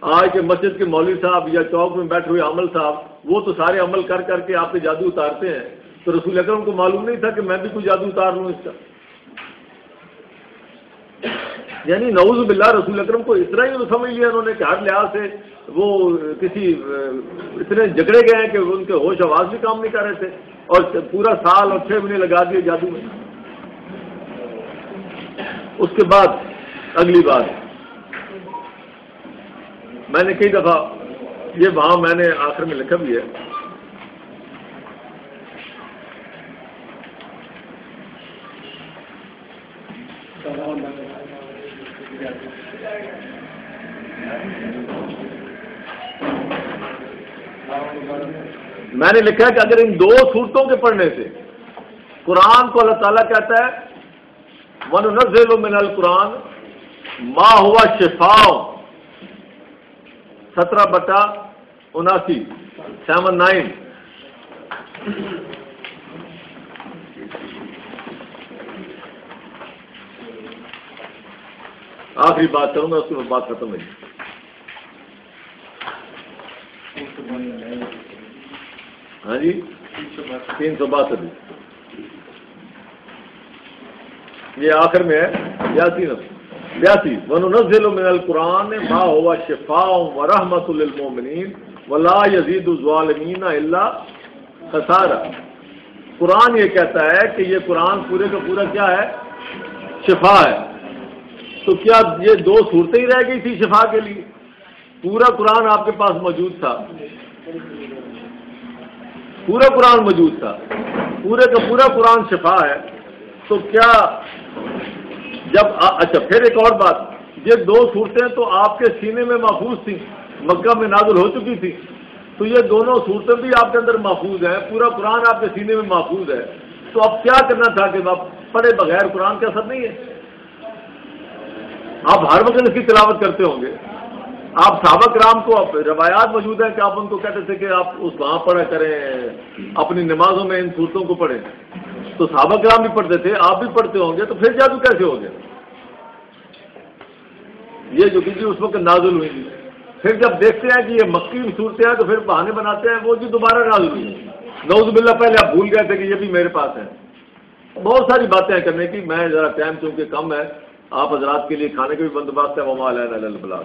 آج کے مسجد کے مولوی صاحب یا چوک میں بیٹھے ہوئے عمل صاحب وہ تو سارے عمل کر کر کے آپ کے جادو اتارتے ہیں، تو رسول اکرم کو معلوم نہیں تھا کہ میں بھی کوئی جادو اتار لوں اس کا؟ یعنی نعوذ باللہ رسول اکرم کو اس طرح ہی سمجھ لیا انہوں نے کہ ہر لحاظ سے وہ کسی اتنے جھگڑے گئے ہیں کہ ان کے ہوش آواز بھی کام نہیں کر رہے تھے، اور پورا سال اور 6 مہینے لگا دیے جادو میں۔ اس کے بعد اگلی بات، میں نے کئی دفعہ یہ وہاں میں نے آخر میں لکھا بھی ہے، میں نے لکھا ہے کہ اگر ان 2 صورتوں کے پڑھنے سے قرآن کو اللہ تعالیٰ کہتا ہے وَنُنَزِّلُ مِنَ الْقُرْآنِ مَا هُوَ شِفَاءٌ 17/79 79 آخری بات کروں گا اس کے بعد بات ختم ہوئی۔ ہاں جی 362 یہ آخر میں ہے 82 وَنُنَزِّلُ مِنَ الْقُرْآنِ مَا هُوَ شِفَاءٌ وَرَحْمَةٌ لِّلْمُؤْمِنِينَ وَلَا يَزِيدُ الظَّالِمِينَ إِلَّا خَسَارًا۔ قرآن یہ کہتا ہے کہ یہ قرآن پورے کا پورا کیا ہے، شفا ہے، تو کیا یہ 2 صورتیں ہی رہ گئی تھی شفا کے لیے؟ پورا قرآن آپ کے پاس موجود تھا، پورا قرآن موجود تھا، پورے کا پورا قرآن شفا ہے، تو کیا جب اچھا پھر ایک اور بات، یہ 2 صورتیں تو آپ کے سینے میں محفوظ تھیں، مکہ میں نازل ہو چکی تھی، تو یہ دونوں صورتیں بھی آپ کے اندر محفوظ ہیں، پورا قرآن آپ کے سینے میں محفوظ ہے، تو اب کیا کرنا تھا کہ آپ پڑھے بغیر قرآن کا اثر نہیں ہے؟ آپ ہر وقت اس کی تلاوت کرتے ہوں گے۔ آپ صحابہ کرام کو روایات موجود ہیں کہ آپ ان کو کہتے تھے کہ آپ اس وہاں پڑھا کریں، اپنی نمازوں میں ان صورتوں کو پڑھیں، تو صحابہ کرام بھی پڑھتے تھے، آپ بھی پڑھتے ہوں گے، تو پھر جادو کیسے ہو گیا؟ یہ جو کسی اس وقت نازل ہوئی تھی، پھر جب دیکھتے ہیں کہ یہ مکی صورتیں ہیں تو پھر بہانے بناتے ہیں وہ جو دوبارہ نازل ہوئی، نعوذ باللہ پہلے آپ بھول گئے تھے کہ یہ بھی میرے پاس ہے۔ بہت ساری باتیں ہیں کرنے کی، میں ذرا ٹائم چونکہ کم ہے، آپ حضرات کے لیے کھانے کا بھی بندوبست ہے، وما علینا الا البلاغ۔